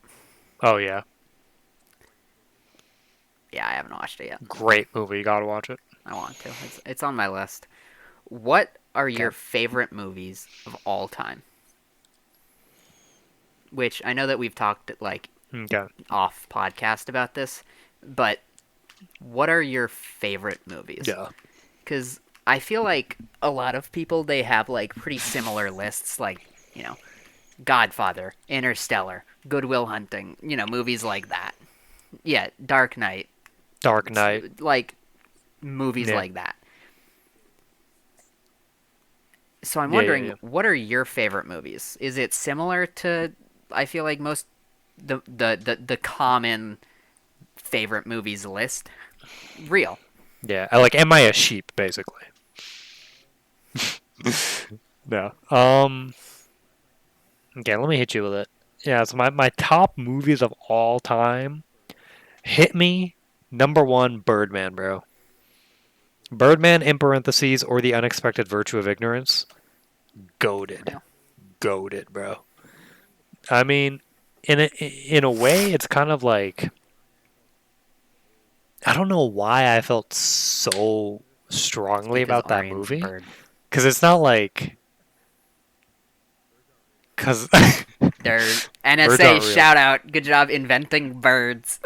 Oh yeah, yeah, I haven't watched it yet. great movie. You gotta watch it. I want to. It's on my list. What are your Okay. favorite movies of all time? Which I know that we've talked like Okay. off podcast about this, but what are your favorite movies? Yeah. Because I feel like a lot of people, they have like pretty similar lists, like, Godfather, Interstellar, Goodwill Hunting, movies like that. Yeah, Dark Knight, Dark Knight. like movies Yeah. like that. So I'm Yeah, wondering, yeah. what are your favorite movies? Is it similar to, I feel like most the common favorite movies list? Real. Yeah. Am I a sheep, basically? No. Okay, let me hit you with it. Yeah, so my top movies of all time. Hit me Number one, Birdman, bro. Birdman in parentheses or the unexpected virtue of ignorance. Goated. Real. Goated, bro. I mean, in a way, it's kind of like I don't know why I felt so It's strongly because about that Aryan's a movie bird. because it's not like because They're birds NSA aren't real. shout out. Good job inventing birds.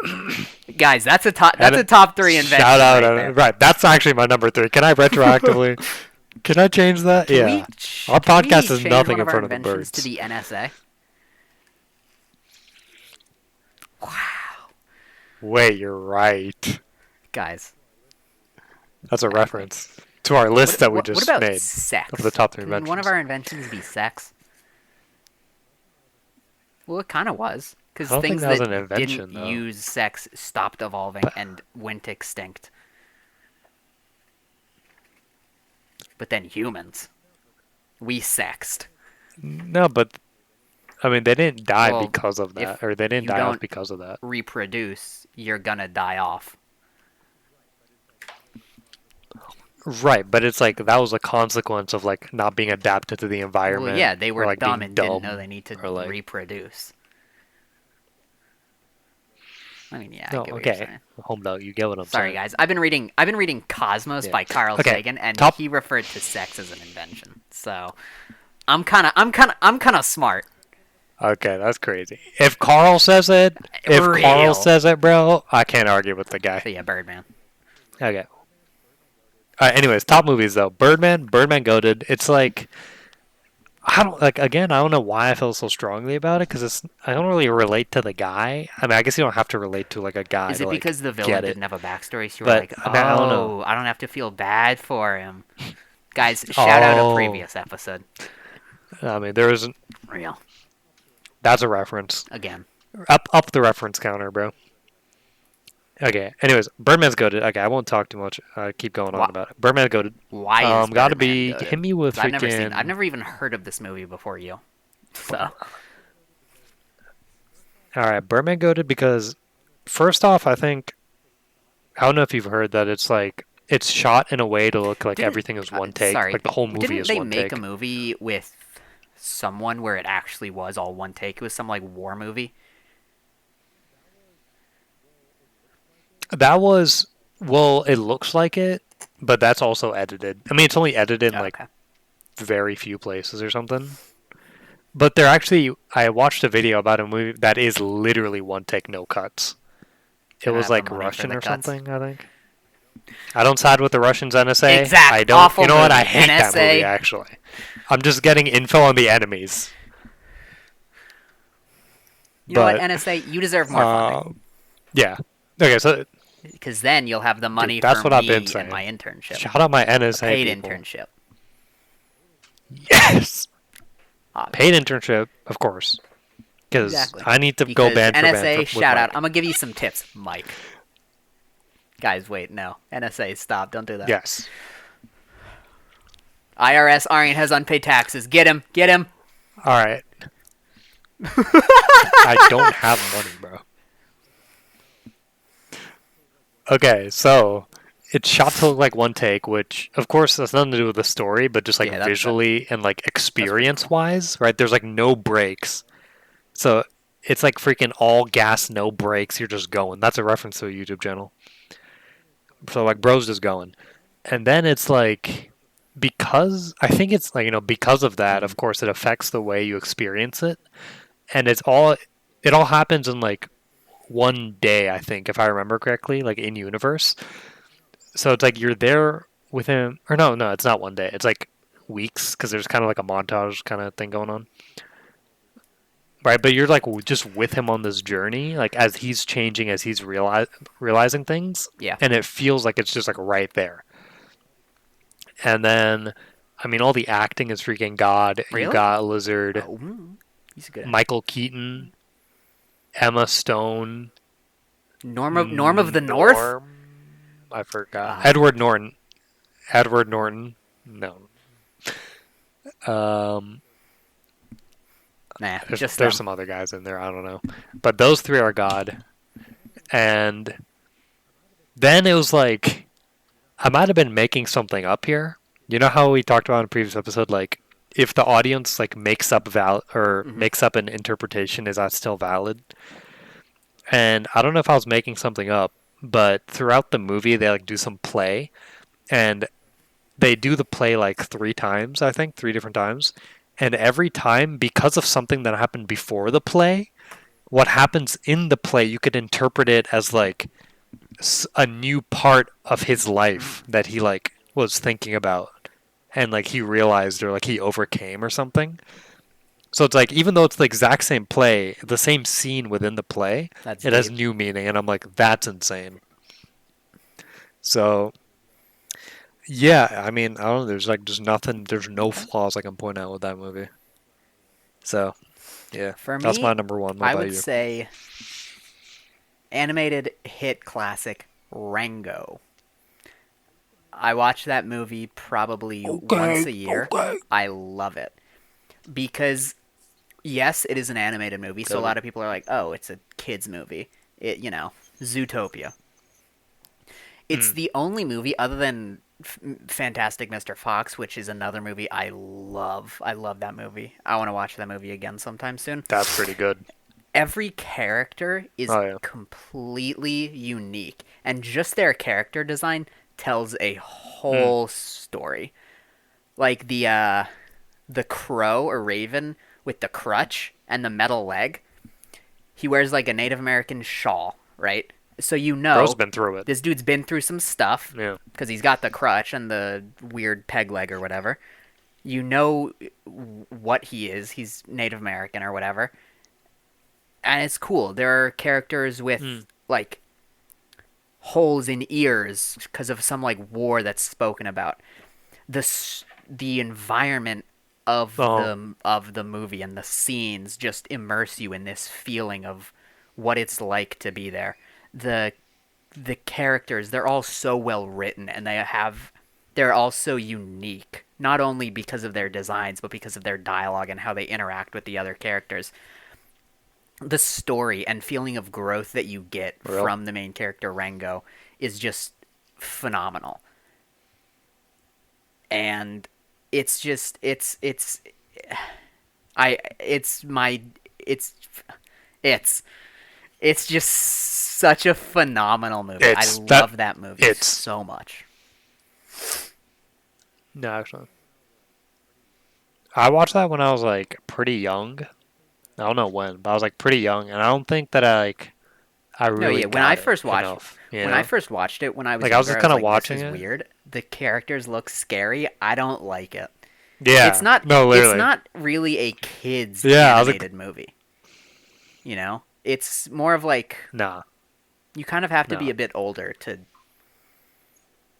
Guys, that's a top that's And a top 3 shout invention out, right there. right? That's actually my number three. Can I retroactively? Can I change that? Can we Yeah. Our can we podcast is change nothing one in of our front of the inventions to birds. the NSA? Wow. Wait, you're right. Guys, That's a exactly. reference to our list that we What just about made of the sex? top three Can one of inventions. our inventions be sex? Well, it kind of was. I Because don't think things that was that an didn't invention though. use sex stopped evolving But and went extinct. But then humans, we sexed. no, but I mean they didn't die Well, because of that, if or they didn't you die off don't because of that. reproduce, you're gonna die off. Right, but it's like that was a consequence of like not being adapted to the Well, environment yeah, they or were like dumb being and didn't know they dumb need to or like reproduce. I mean, yeah, I no, get what you're okay. saying. Home though, you get what I'm Sorry, saying. guys. I've been reading Cosmos Yeah. by Carl Okay. Sagan, and Top he referred to sex as an invention. So I'm kind of smart. okay, that's crazy. If Carl says it, Real. bro, I can't argue with the guy. So yeah, Birdman. Okay. Anyways, top movies though. Birdman goated. It's like I don't like again. I don't know why I feel so strongly about it because it's I don't really relate to the guy. I mean, I guess you don't have to relate to like a guy Is to it like because the villain get it. didn't have a backstory? So you were But like, I mean, I don't know. oh, I don't have to feel bad for him. Guys, shout out a Oh, previous episode. I mean, there isn't. Real. That's a reference. Again. Up the reference counter, bro. Okay. Anyways, Birdman's goated. Okay, I won't talk too much. Keep going on Why, about it. Birdman's goated. why is Gotta Birdman be hit goaded? me with I've freaking. never even heard of this movie before you. So, All right, Birdman goated because first off, I don't know if you've heard that it's like it's shot in a way to look like didn't, everything is one take, sorry, like the whole movie didn't is they one make a take. movie with someone where it actually was all one take? It was some like war movie. That was well, it looks like it, but that's also edited. I mean, it's only edited in Oh, like okay. very few places or something. But they're actually, I watched a video about a movie that is literally one take, no cuts. They It don't was have the like money for Russian the or cuts. something, I think. I don't side with the Russians NSA. I Exact. don't. Awful You know what? I movie. hate that movie NSA. actually. I'm just getting info on the enemies. You know what, But NSA? You deserve more funding. uh, yeah. Okay, so Because then you'll have the dude, money that's for what I've been me and saying. my internship. Shout out my A NSA paid people. internship. Yes, paid Obviously. internship, of course, because Exactly. I need to go Because band for band NSA, with shout out. Mike. I'm going to give you some tips, Mike. Guys, wait, no. NSA, stop. Don't do that. Yes. IRS, Aryan has unpaid taxes. Get him. Get him. All right. I don't have money, bro. Okay, so it's shot to look like one take, which of course has nothing to do with the story, but just like Yeah, visually and like that's pretty experience cool. wise, right? There's like no breaks. So it's like freaking all gas, no brakes. You're just going. That's a reference to a YouTube channel. So like bro's just going. And then it's like because I think it's like, because of that, Mhm. of course it affects the way you experience it. And it all happens in like one day, I think, if I remember correctly, like in universe. So it's like you're there with him, or no, it's not one day. It's like weeks because there's kind of like a montage kind of thing going on, right? But you're like just with him on this journey, like as he's changing, as he's realizing things, Yeah. and it feels like it's just like right there. And then, I mean, all the acting is freaking god. You Really? got Lizard, Oh, he's a good actor. Michael Keaton, Emma Stone, Norm of the North? Norm. I forgot. Ah, Edward Norton. Edward Norton. No. Um, nah, there's just there's them. some other guys in there. I don't know, but those three are God. And Then it was like I might have been making something up here. You know how we talked about in a previous episode, like if the audience like Hmm. makes up an interpretation, is that still valid? And I don't know if I was making something up, but throughout the movie they like do some play, and they do the play like three times, I think, three different times. And every time, because of something that happened before the play, what happens in the play, you could interpret it as like a new part of his life that he like was thinking about and like he realized or like he overcame or something. So it's like even though it's the exact same play, the same scene within the play, That's it has deep. new meaning and I'm like that's insane. So yeah, I mean, I don't know, there's like just nothing, there's no flaws I can point out with that movie. So, yeah, For that's my me, number one. What I about would you? say animated hit classic Rango. I watch that movie probably once Okay, a year. okay. I love it because yes, it is an animated movie, so a Got it. lot of people are like, "Oh, it's a kids movie." Zootopia. It's Hmm, the only movie other than Fantastic Mr. Fox, which is another movie I love. I love that movie. I want to watch that movie again sometime soon. that's pretty good. Every character is Oh yeah. completely unique, and just their character design tells a Hmm. whole story. Like the crow or raven with the crutch and the metal leg. He wears like a Native American shawl, right? So Bro's been through it. this dude's been through some stuff Yeah. because he's got the crutch and the weird peg leg or whatever. You know what he is. He's Native American or whatever. And it's cool. There are characters Hmm. with like holes in ears because of some like war that's spoken about. The environment Oh, of the movie and the scenes just immerse you in this feeling of what it's like to be there. The the characters, they're all so well written and they're all so unique, not only because of their designs but because of their dialogue and how they interact with the other characters. The story and feeling of growth that you get real. from the main character Rango is just phenomenal. And it's just I it's my it's it's it's just such a phenomenal movie. I It's that. love that movie It's so much. no, actually, I watched that when I was like pretty young. I don't know when, but I was like pretty young, and I don't think that I No, really yeah, got it enough. You when I know, first watched it when I was like I was younger, just I was kind of like, this watching is it. weird. The characters look scary. I don't like it. It's Yeah. not No, it's literally. not really a kids Yeah, I was like, animated movie, you know? It's more of like nah, you kind of have to be nah. a bit older to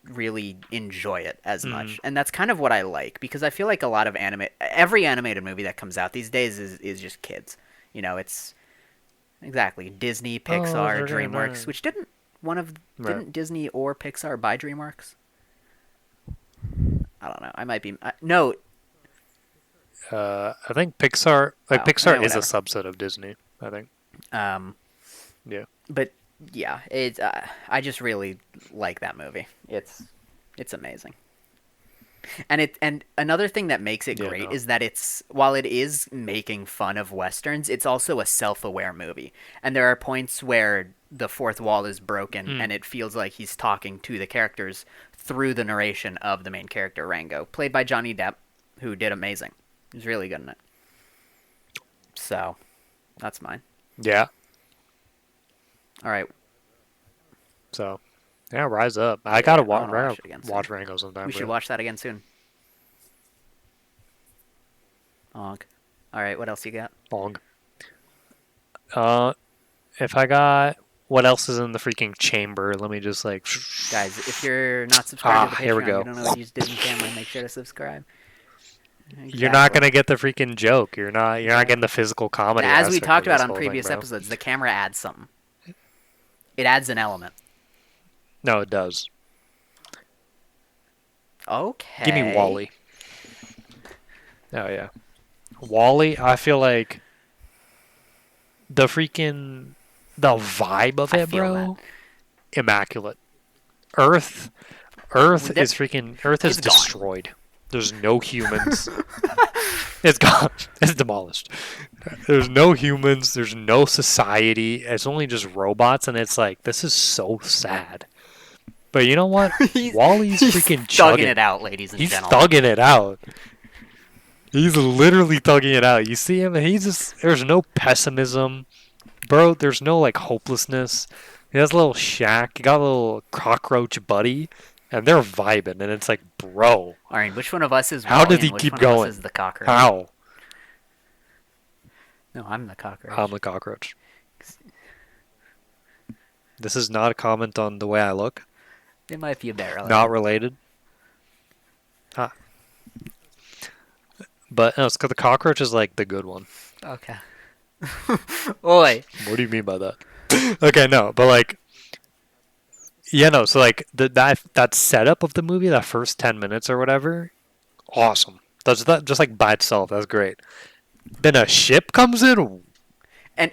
really enjoy it as Mm. much. And that's kind of what I like because I feel like a lot of every animated movie that comes out these days is just kids. It's exactly Disney, Oh, Pixar, they're DreamWorks, nice. which Right. didn't Disney or Pixar buy DreamWorks? I don't know. I might be no. I think Pixar, like Oh, yeah, Pixar, is a whatever. subset of Disney. I think. Um, Yeah. but yeah, it's I just really like that movie. It's amazing. And another thing that makes it Yeah. great No. is that it's while it is making fun of westerns, it's also a self-aware movie. And there are points where the fourth wall is broken Mm. and it feels like he's talking to the characters through the narration of the main character Rango, played by Johnny Depp, who did amazing. He's really good in it. So, that's mine. Yeah. All right. So, yeah, rise up. I Yeah, gotta I want to watch it again soon. watch Rango sometime, We should bro. watch that again soon. Honk. All right, what else you got? Long. Uh, if I got what else is in the freaking chamber? Let me just like. Guys, if you're not subscribed to the Ah, here we Patreon, you go. don't know what you just did in camera, make sure to subscribe. You're not Exactly. gonna get the freaking joke. You're not. You're not getting Exactly. the physical And comedy as we aspect talked of about this on whole thing, previous bro. episodes, the camera adds something. It adds an element. No, it does. Give me Okay. Wally. Oh yeah, Wally. I feel like the freaking the vibe of I it, feel that. bro. Immaculate. Earth Earth There, is freaking Earth is it's gone. destroyed. There's no humans. It's gone. It's demolished. There's no humans. There's no society. It's only just robots, and it's like this is so sad. But you know what? he's Wally's he's freaking thugging chugging. it out, ladies and He's gentlemen. thugging it out. He's literally thugging it out. You see him, and he's just there's no pessimism, bro. There's no like hopelessness. He has a little shack. He got a little cockroach buddy, and they're vibing. And it's like, bro, Aryan, which one of us is how does Wally he and which keep one of us going? is the cockroach? How? No, I'm the I'm cockroach. the cockroach. This is not a comment on the way I look. It might be a bit Not related. related. Ah. But no, it's because the cockroach is like the good one. Okay. Oi. What do you mean by that? Okay, no, but like, yeah, no. So like that setup of the movie, that first 10 minutes or whatever, awesome. That's that just like by itself. That's great. Then a ship comes in, And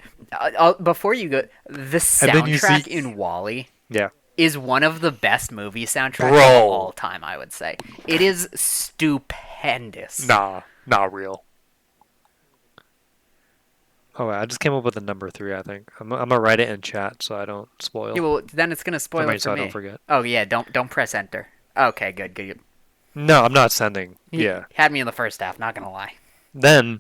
before you go, the and then you soundtrack see, in Wally yeah, is one of the best movie soundtracks of all bro, time, I would say. It is stupendous. nah, not real. Oh, wait, I just came up with a number three. I think I'm gonna write it in chat so I don't Yeah, spoil. well, then it's gonna I spoil mean, it so for I don't me. forget. Oh yeah, don't press enter. Okay, good, good, good. No, I'm not sending. He Yeah. had me in the first half, not gonna lie. Then,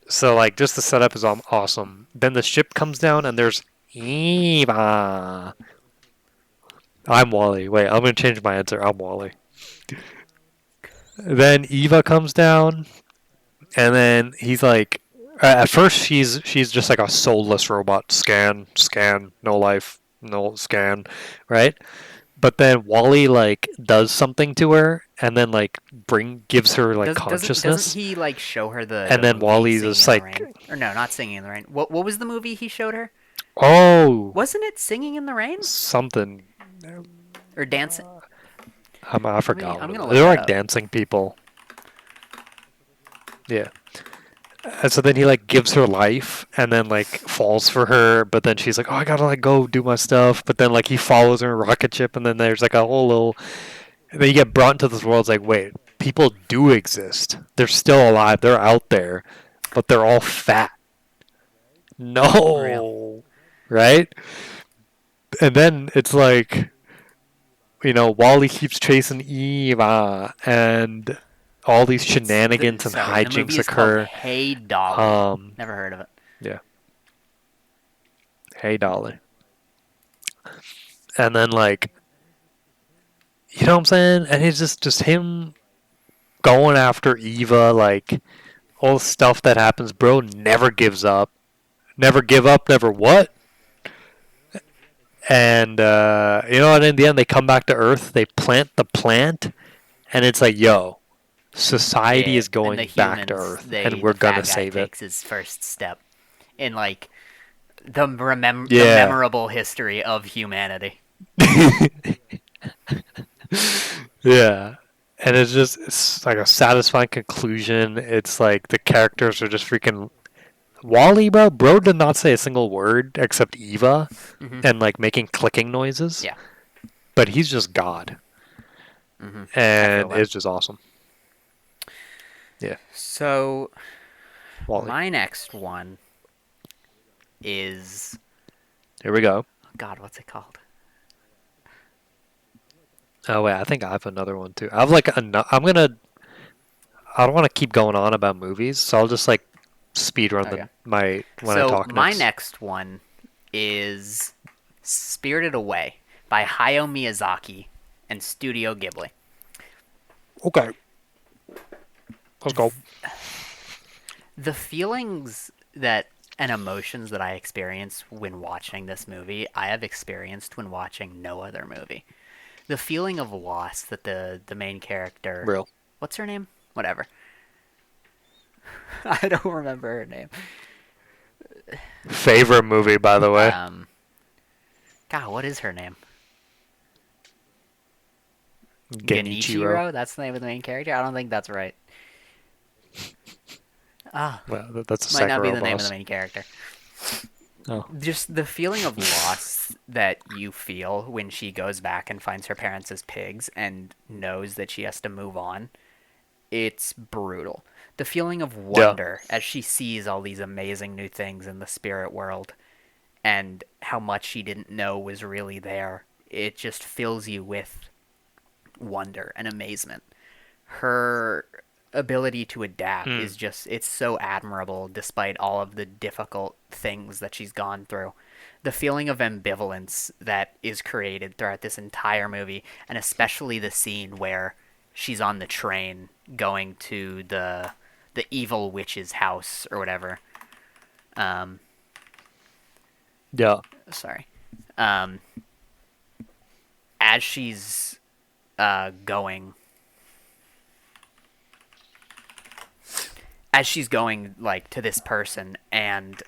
so like, just the setup is awesome. Then the ship comes down and there's Eva. I'm Wally. Wait, I'm gonna change my answer. I'm Wally. Then Eva comes down, and then he's like, at first she's just like a soulless robot. Scan, scan, no life, no scan, right? But then Wally like does something to her, and then like gives her like Doesn't consciousness, he like show her and the then movie Wally Singing just in the like, Rain? Or no, not Singing in the Rain. What was the movie he showed her? oh, Wasn't it Singing in the Rain something. or Dancing? I forgot I'm what it gonna was. look They're that like up. dancing people. Yeah. And so then he like gives her life and then like falls for her, but then she's like, "Oh, I gotta like go do my stuff." But then like he follows her in a rocket ship, and then there's like a whole little. And then you get brought into this world. It's like, wait, people do exist. They're still alive. They're out there, but they're all fat. Real. No, right? And then it's like, Wally keeps chasing Eva, and all these shenanigans and Sorry, the movie hijinks is called occur. Hey Dolly. Um, Never heard of it. yeah. Hey, Dolly. And then like, you know what I'm saying? And it's just him going after Eva, like all the stuff that happens. Bro never gives up. Never give up. Never what? And and in the end, they come back to Earth. They plant the plant, and it's like, yo, society Yeah, is and the going back to humans, Earth, and they we're the gonna fat guy save it. takes his first step in like the Yeah. memorable history of humanity. Yeah. And it's like a satisfying conclusion. It's like the characters are just freaking Wally, bro. Bro did not say a single word except Eva Hmm. and like making clicking noises. Yeah. But he's just God. Hmm. I feel And that. it's just awesome. Yeah. So Wally. my next one is Here we go. God. What's it called? Oh wait, I think I have another one too. I have like I don't want to keep going on about movies, so I'll just like speed run Okay. my when I So talk my next. next one is Spirited Away by Hayao Miyazaki and Studio Ghibli. Okay. Let's go. The feelings that and emotions that I experienced when watching this movie, I have experienced when watching no other movie. The feeling of loss that the main character, Real. what's her name? Whatever. I don't remember her name. Favorite movie, by the way. God, what is her name? Genichiro. That's the name of the main character. I don't think that's right. Ah, Well, that's a might not be Sekiro the name of boss. the main character. Oh, Just the feeling of loss that you feel when she goes back and finds her parents as pigs and knows that she has to move on, it's brutal. The feeling of yeah, wonder as she sees all these amazing new things in the spirit world and how much she didn't know was really there, it just fills you with wonder and amazement. Her ability to adapt mm, is just, it's so admirable despite all of the difficult things that she's gone through. The feeling of ambivalence that is created throughout this entire movie, and especially the scene where she's on the train going to the evil witch's house or whatever. Um, yeah, sorry. Um, as she's going going like to this person, and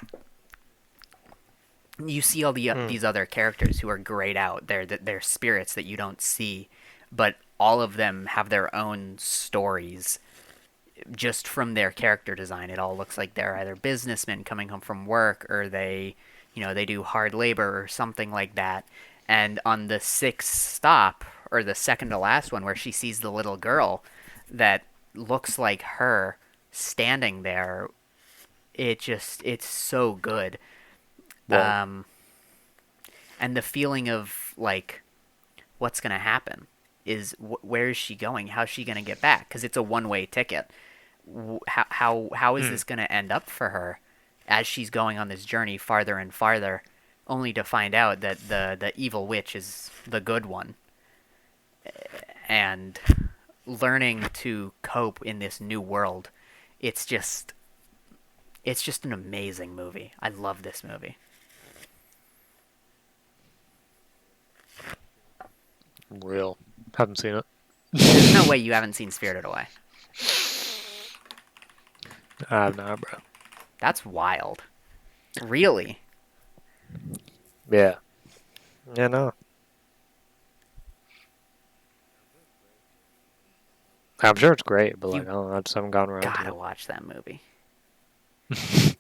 you see all mm, these other characters who are grayed out. They're spirits that you don't see, but all of them have their own stories. Just from their character design, it all looks like they're either businessmen coming home from work, or they do hard labor or something like that. And on the sixth stop, or the second to last one, where she sees the little girl that looks like her standing there, it's so good. whoa, Um, and the feeling of like what's gonna happen is where is she going? How's she gonna get back? Because it's a one-way ticket. How is mm, this gonna end up for her as she's going on this journey farther and farther, only to find out that the evil witch is the good one, and learning to cope in this new world. It's just it's just an amazing movie. I love this movie. real. Haven't seen it. There's no way you haven't seen Spirited Away. Nah, bro. That's wild. Really? Yeah, yeah, no. I'm sure it's great, but like, You I don't know, I just haven't gotten around gotta to watch that movie. it.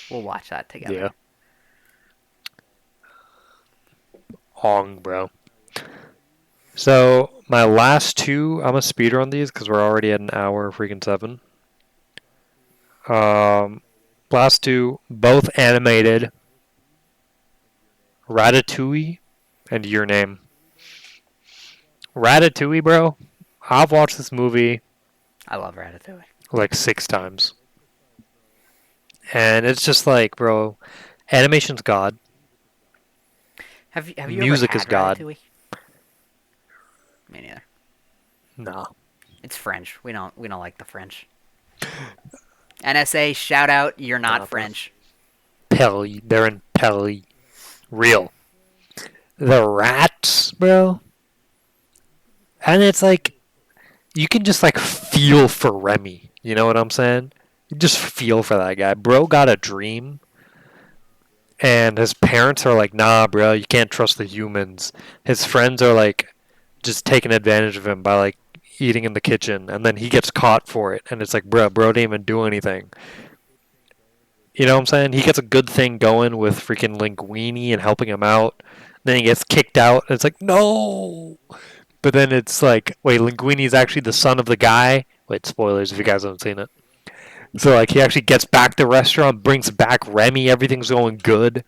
We'll watch that Yeah, together. Ong, bro. So my last two, I'm a speeder on these because we're already at an hour freaking seven. Um, last two, both animated. Ratatouille and Your Name. Ratatouille, bro. I've watched this movie I love Ratatouille. like six times, and it's just like, bro, animation's god, Have you ever music is had god. Ratatouille? Me neither. Nah, It's French. We don't like the French. NSA, shout out. You're not nah, bro. French. Pelly, they're in Pelly. Real. The rats, bro. And it's like you can just like feel for Remy. You know what I'm saying? You just feel for that guy. Bro got a dream, and his parents are like, "Nah, bro, you can't trust the humans." His friends are like, just taking advantage of him by like eating in the kitchen, and then he gets caught for it, and it's like, bro didn't even do anything. You know what I'm saying? He gets a good thing going with freaking Linguini and helping him out. Then he gets kicked out, and it's like, no. But then it's like, wait, Linguini's actually the son of the guy. Wait, spoilers if you guys haven't seen it. So like, he actually gets back the restaurant, brings back Remy. Everything's going good.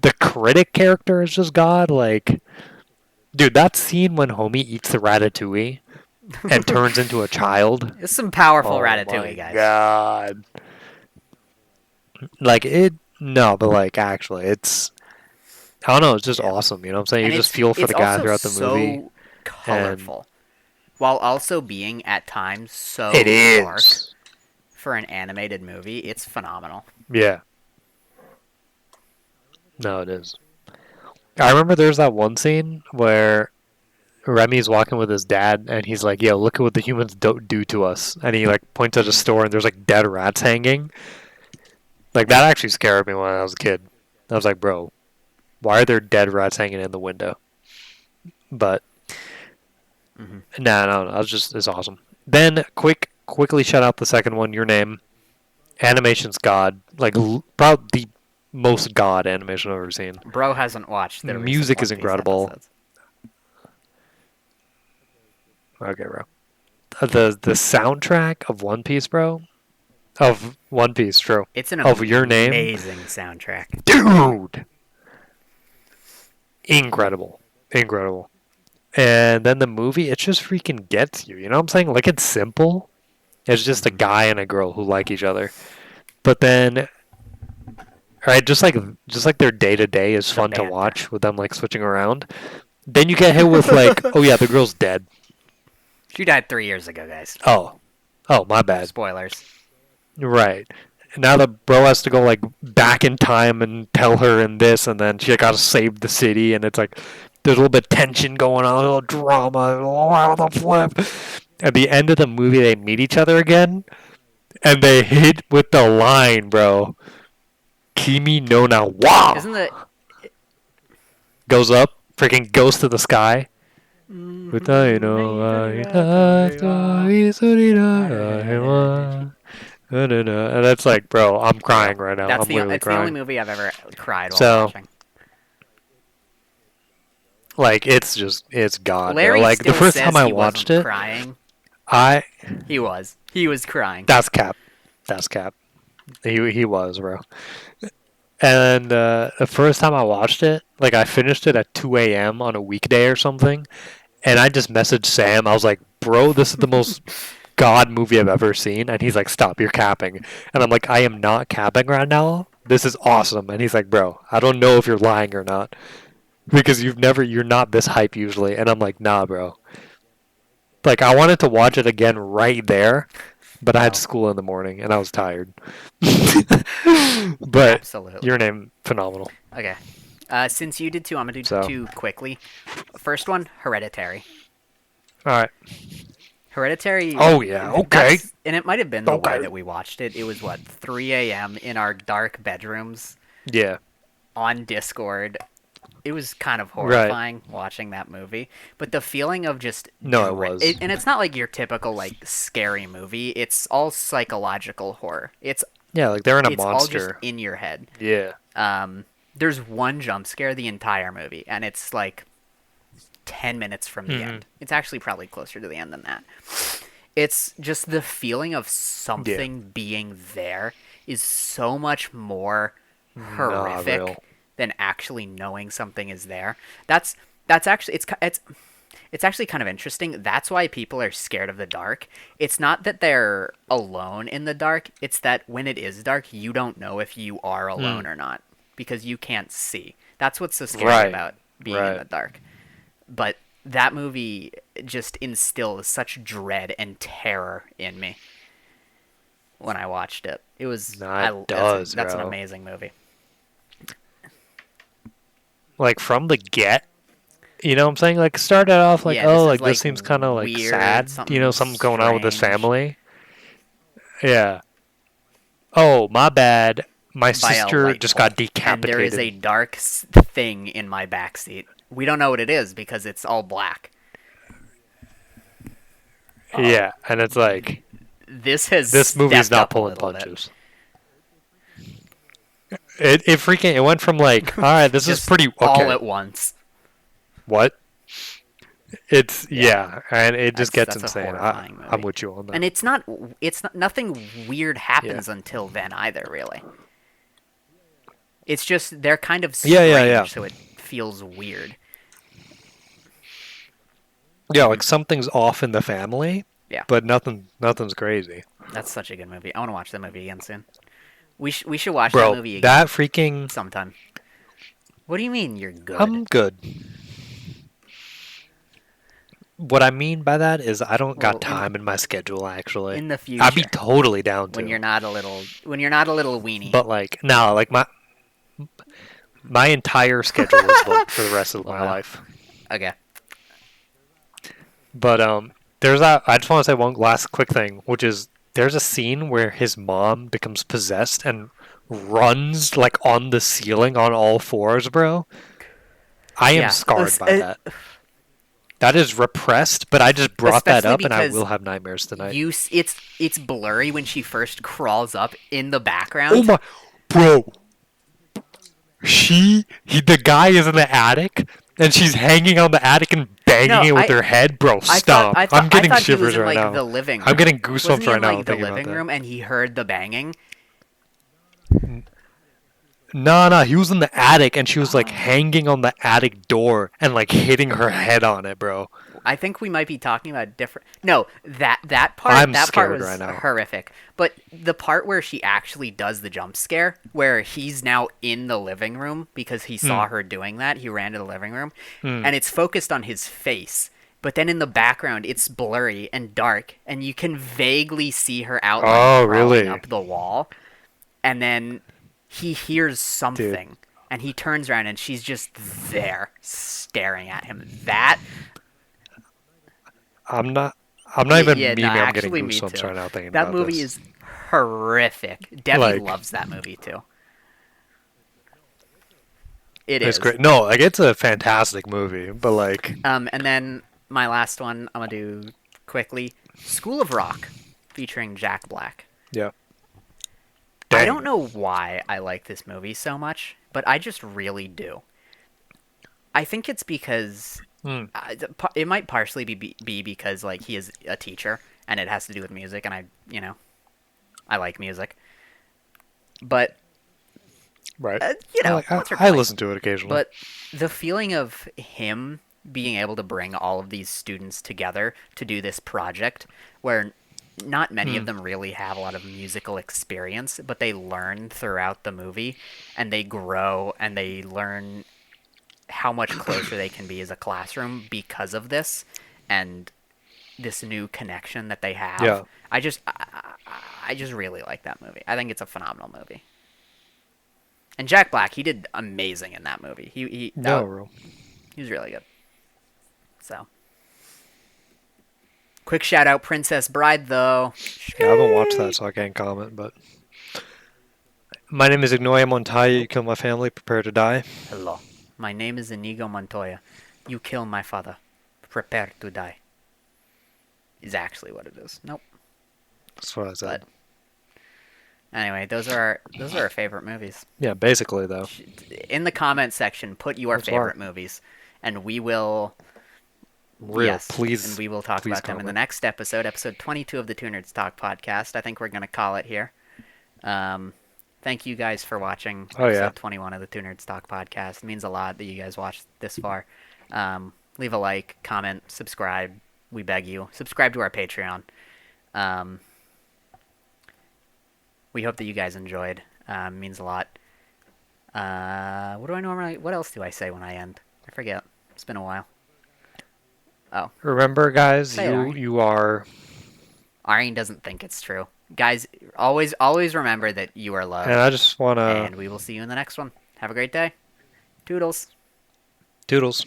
The critic character is just god. Like, dude, that scene when Homie eats the ratatouille and turns into a child. It's some powerful Oh Ratatouille, my guys. god. Like it no, but like actually it's I don't know, it's just Yeah. awesome, you know what I'm saying? You And just it's feel for it's the guy also throughout the movie so and colorful, while also being at times it so dark is. for an animated movie. It's phenomenal. Yeah. No, it is. I remember there's that one scene where Remy's walking with his dad and he's like, "Yo, look at what the humans do to us." And he like points at a Mm-hmm. store and there's like dead rats hanging. Like that actually scared me when I was a kid. I was like, "Bro, why are there dead rats hanging in the window?" But Mm-hmm. nah, no, it's awesome. Then quickly shout out the second one, Your Name. Animation's god. Like probably most god animation I've ever seen. Bro hasn't watched the recent Music One is Piece incredible. episodes. Okay, bro. The soundtrack of One Piece, bro. Of One Piece, true. It's an Of Your Name, amazing soundtrack. dude, incredible, incredible. And then the movie, it just freaking gets you. You know what I'm saying? Like it's simple. It's just a Hmm. guy and a girl who like each other. But then, right, just like their day to day is The fun to banter. watch with them like switching around. Then you get hit with like, oh yeah, the girl's dead. She died 3 years ago, guys. Oh, oh my bad. Spoilers. Right. Now the bro has to go like back in time and tell her and this, and then she got to save the city, and it's like there's a little bit of tension going on, a little drama, oh, the flip. At the end of the movie, they meet each other again, and they hit with the line, bro. Kimi no na Isn't wa the goes up, freaking goes to the sky. Utai no aita to isurina wa. And that's like, bro, I'm bro? crying right now. That's I'm the literally it's the only crying. movie I've ever cried while So, watching. like, it's God, bro. Larry Like, the still first time says I he watched wasn't it, crying. I, He was. He was crying. that's cap. That's cap. He was, bro. And the first time I watched it, like, I finished it at 2 a.m. on a weekday or something. And I just messaged Sam. I was like, bro, this is the most God movie I've ever seen. And he's like, stop, you're capping. And I'm like, I am not capping right now. This is awesome. And he's like, bro, I don't know if you're lying or not. Because you're not this hype usually. And I'm like, nah, bro. Like, I wanted to watch it again right there, but I had Oh, school in the morning and I was tired. But absolutely. Your Name, phenomenal. Okay. Since you did two, I'm gonna do So, two quickly. First one, Hereditary. alright. Hereditary. Oh, yeah, okay. That's and it might have been the way Okay. that we watched it. It was what 3 a.m. in our dark bedrooms Yeah, on Discord. It was kind of right. horrifying watching that movie, but the feeling of just No, it was. and it's not like your typical like scary movie. It's all psychological horror. Yeah, like they're in a It's all just monster. in your head. Yeah. There's one jump scare the entire movie, and it's like 10 minutes from the Hmm. end. It's actually probably closer to the end than that. It's just the feeling of Yeah. something being there is so much more Nah, horrific real. than actually knowing something is there. That's actually it's actually kind of interesting. That's why people are scared of the dark. It's not that they're alone in the dark. It's that when it is dark, you don't know if you are alone Hmm. or not because you can't see. That's what's so scary Right. about being in Right. the dark. But that movie just instilled such dread and terror in me when I watched it. It was Nah, it does, that's an bro. amazing movie. Like from the get, you know what I'm saying? Like started off like, Yeah, oh, this is like this like seems kind of like weird, sad. You know, something something's going on with this strange family. Yeah. Oh, my bad. My by a sister light just pole. got And there is decapitated. a dark thing in my backseat. We don't know what it is because it's all black. Yeah, and it's like This has this movie's stepped not up a pulling little bit. punches. It freaking it went from like, all right, this is Just pretty all okay. at once. What? It's Yeah. yeah, and it just gets That's a insane. horrifying I'm movie. with you on that. And it's not nothing weird Yeah. happens until then either, really. It's just they're kind of Yeah, yeah, yeah. strange, so it feels weird. Yeah, like something's off in the family, Yeah, but nothing's crazy. that's such a good movie. I want to watch that movie again soon. We should watch that Bro, movie again that freaking sometime. What do you mean you're good? I'm good. What I mean by that is I don't Well, got time in my schedule actually. in the I'd be future, totally down when to. you're not a little weenie. But like no, like my entire schedule is booked for the rest of my Wow. life. Okay. But there's that. I just want to say one last quick thing, which is there's a scene where his mom becomes possessed and runs like on the ceiling on all fours, bro. I am Yeah. scarred by that. That is repressed, but I just brought that Especially up, and I because will have nightmares tonight. it's blurry when she first crawls up in the Oh background. my, bro! The guy is in the attic, and she's hanging on the attic and banging No, it with I her head. Bro, I thought stop! I thought I'm I getting thought he was shivers in right like now. the living I'm room. getting Wasn't goosebumps he right in now like the thinking about living that. room and he heard the banging? No, no, he was in the attic, and she was like Oh. hanging on the attic door and like hitting her head on it, bro. I think we might be talking about different. No, I'm that part scared right was now. horrific. But the part where she actually does the jump scare, where he's now in the living room because he Hmm. saw her doing that, he ran to the living room, Hmm. and it's focused on his face. But then in the background, it's blurry and dark, and you can vaguely see her outline Oh, crawling really, up the wall. And then he hears dude? something, and he turns around, and she's just there staring at him. That I'm not. I'm not Yeah, even yeah, no, memeing. I'm getting actually, me goosebumps too. right now thinking That about movie this. is horrific. Debbie Like, loves that movie too. It it's is. great. No, like it's a fantastic movie, but like, And then my last one, I'm gonna do quickly. School of Rock, featuring Jack Black. yeah, I don't dang. know why I like this movie so much, but I just really do. I think it's because Hmm. it might partially be because like he is a teacher and it has to do with music, and I like music, but Right. once or I twice. listen to it occasionally. But the feeling of him being able to bring all of these students together to do this project where not many of Hmm. them really have a lot of musical experience, but they learn throughout the movie and they grow and they learn how much closer they can be as a classroom because of this and this new connection that they have. Yeah. I just really like that movie. I think it's a phenomenal movie. And Jack Black, he did amazing in that movie. No, bro. He was really good. So, quick shout out Princess Bride though. Yeah, I haven't watched that, so I can't comment. But my name is Ignoria Montoya. You Nope. kill my family. Prepare to die. Hello. My name is Inigo Montoya. You kill my father. Prepare to die. Is actually what it is. Nope. That's what I But said. anyway, those are our favorite movies. Yeah, basically though. In the comment section, put your What's our favorite movies, and we will real? yes, and Please, we will talk please about them in the comment. next episode, episode 22 of the Two Nerds Talk podcast. I think we're gonna call it here. Um, Thank you guys for watching Oh yeah. episode 21 of the Two Nerds Talk podcast. It means a lot that you guys watched this far. Leave a like, comment, subscribe. We beg you. Subscribe to our Patreon. Um, we hope that you guys enjoyed. Means a lot. What do I normally? What else do I say when I end? I forget. It's been a while. Oh, Remember, guys, say it, you Aryan. you are, Aryan doesn't think it's true. Guys, always remember that you are and loved, I just wanna and we will see you in the next one. Have a great day. Toodles. doodles.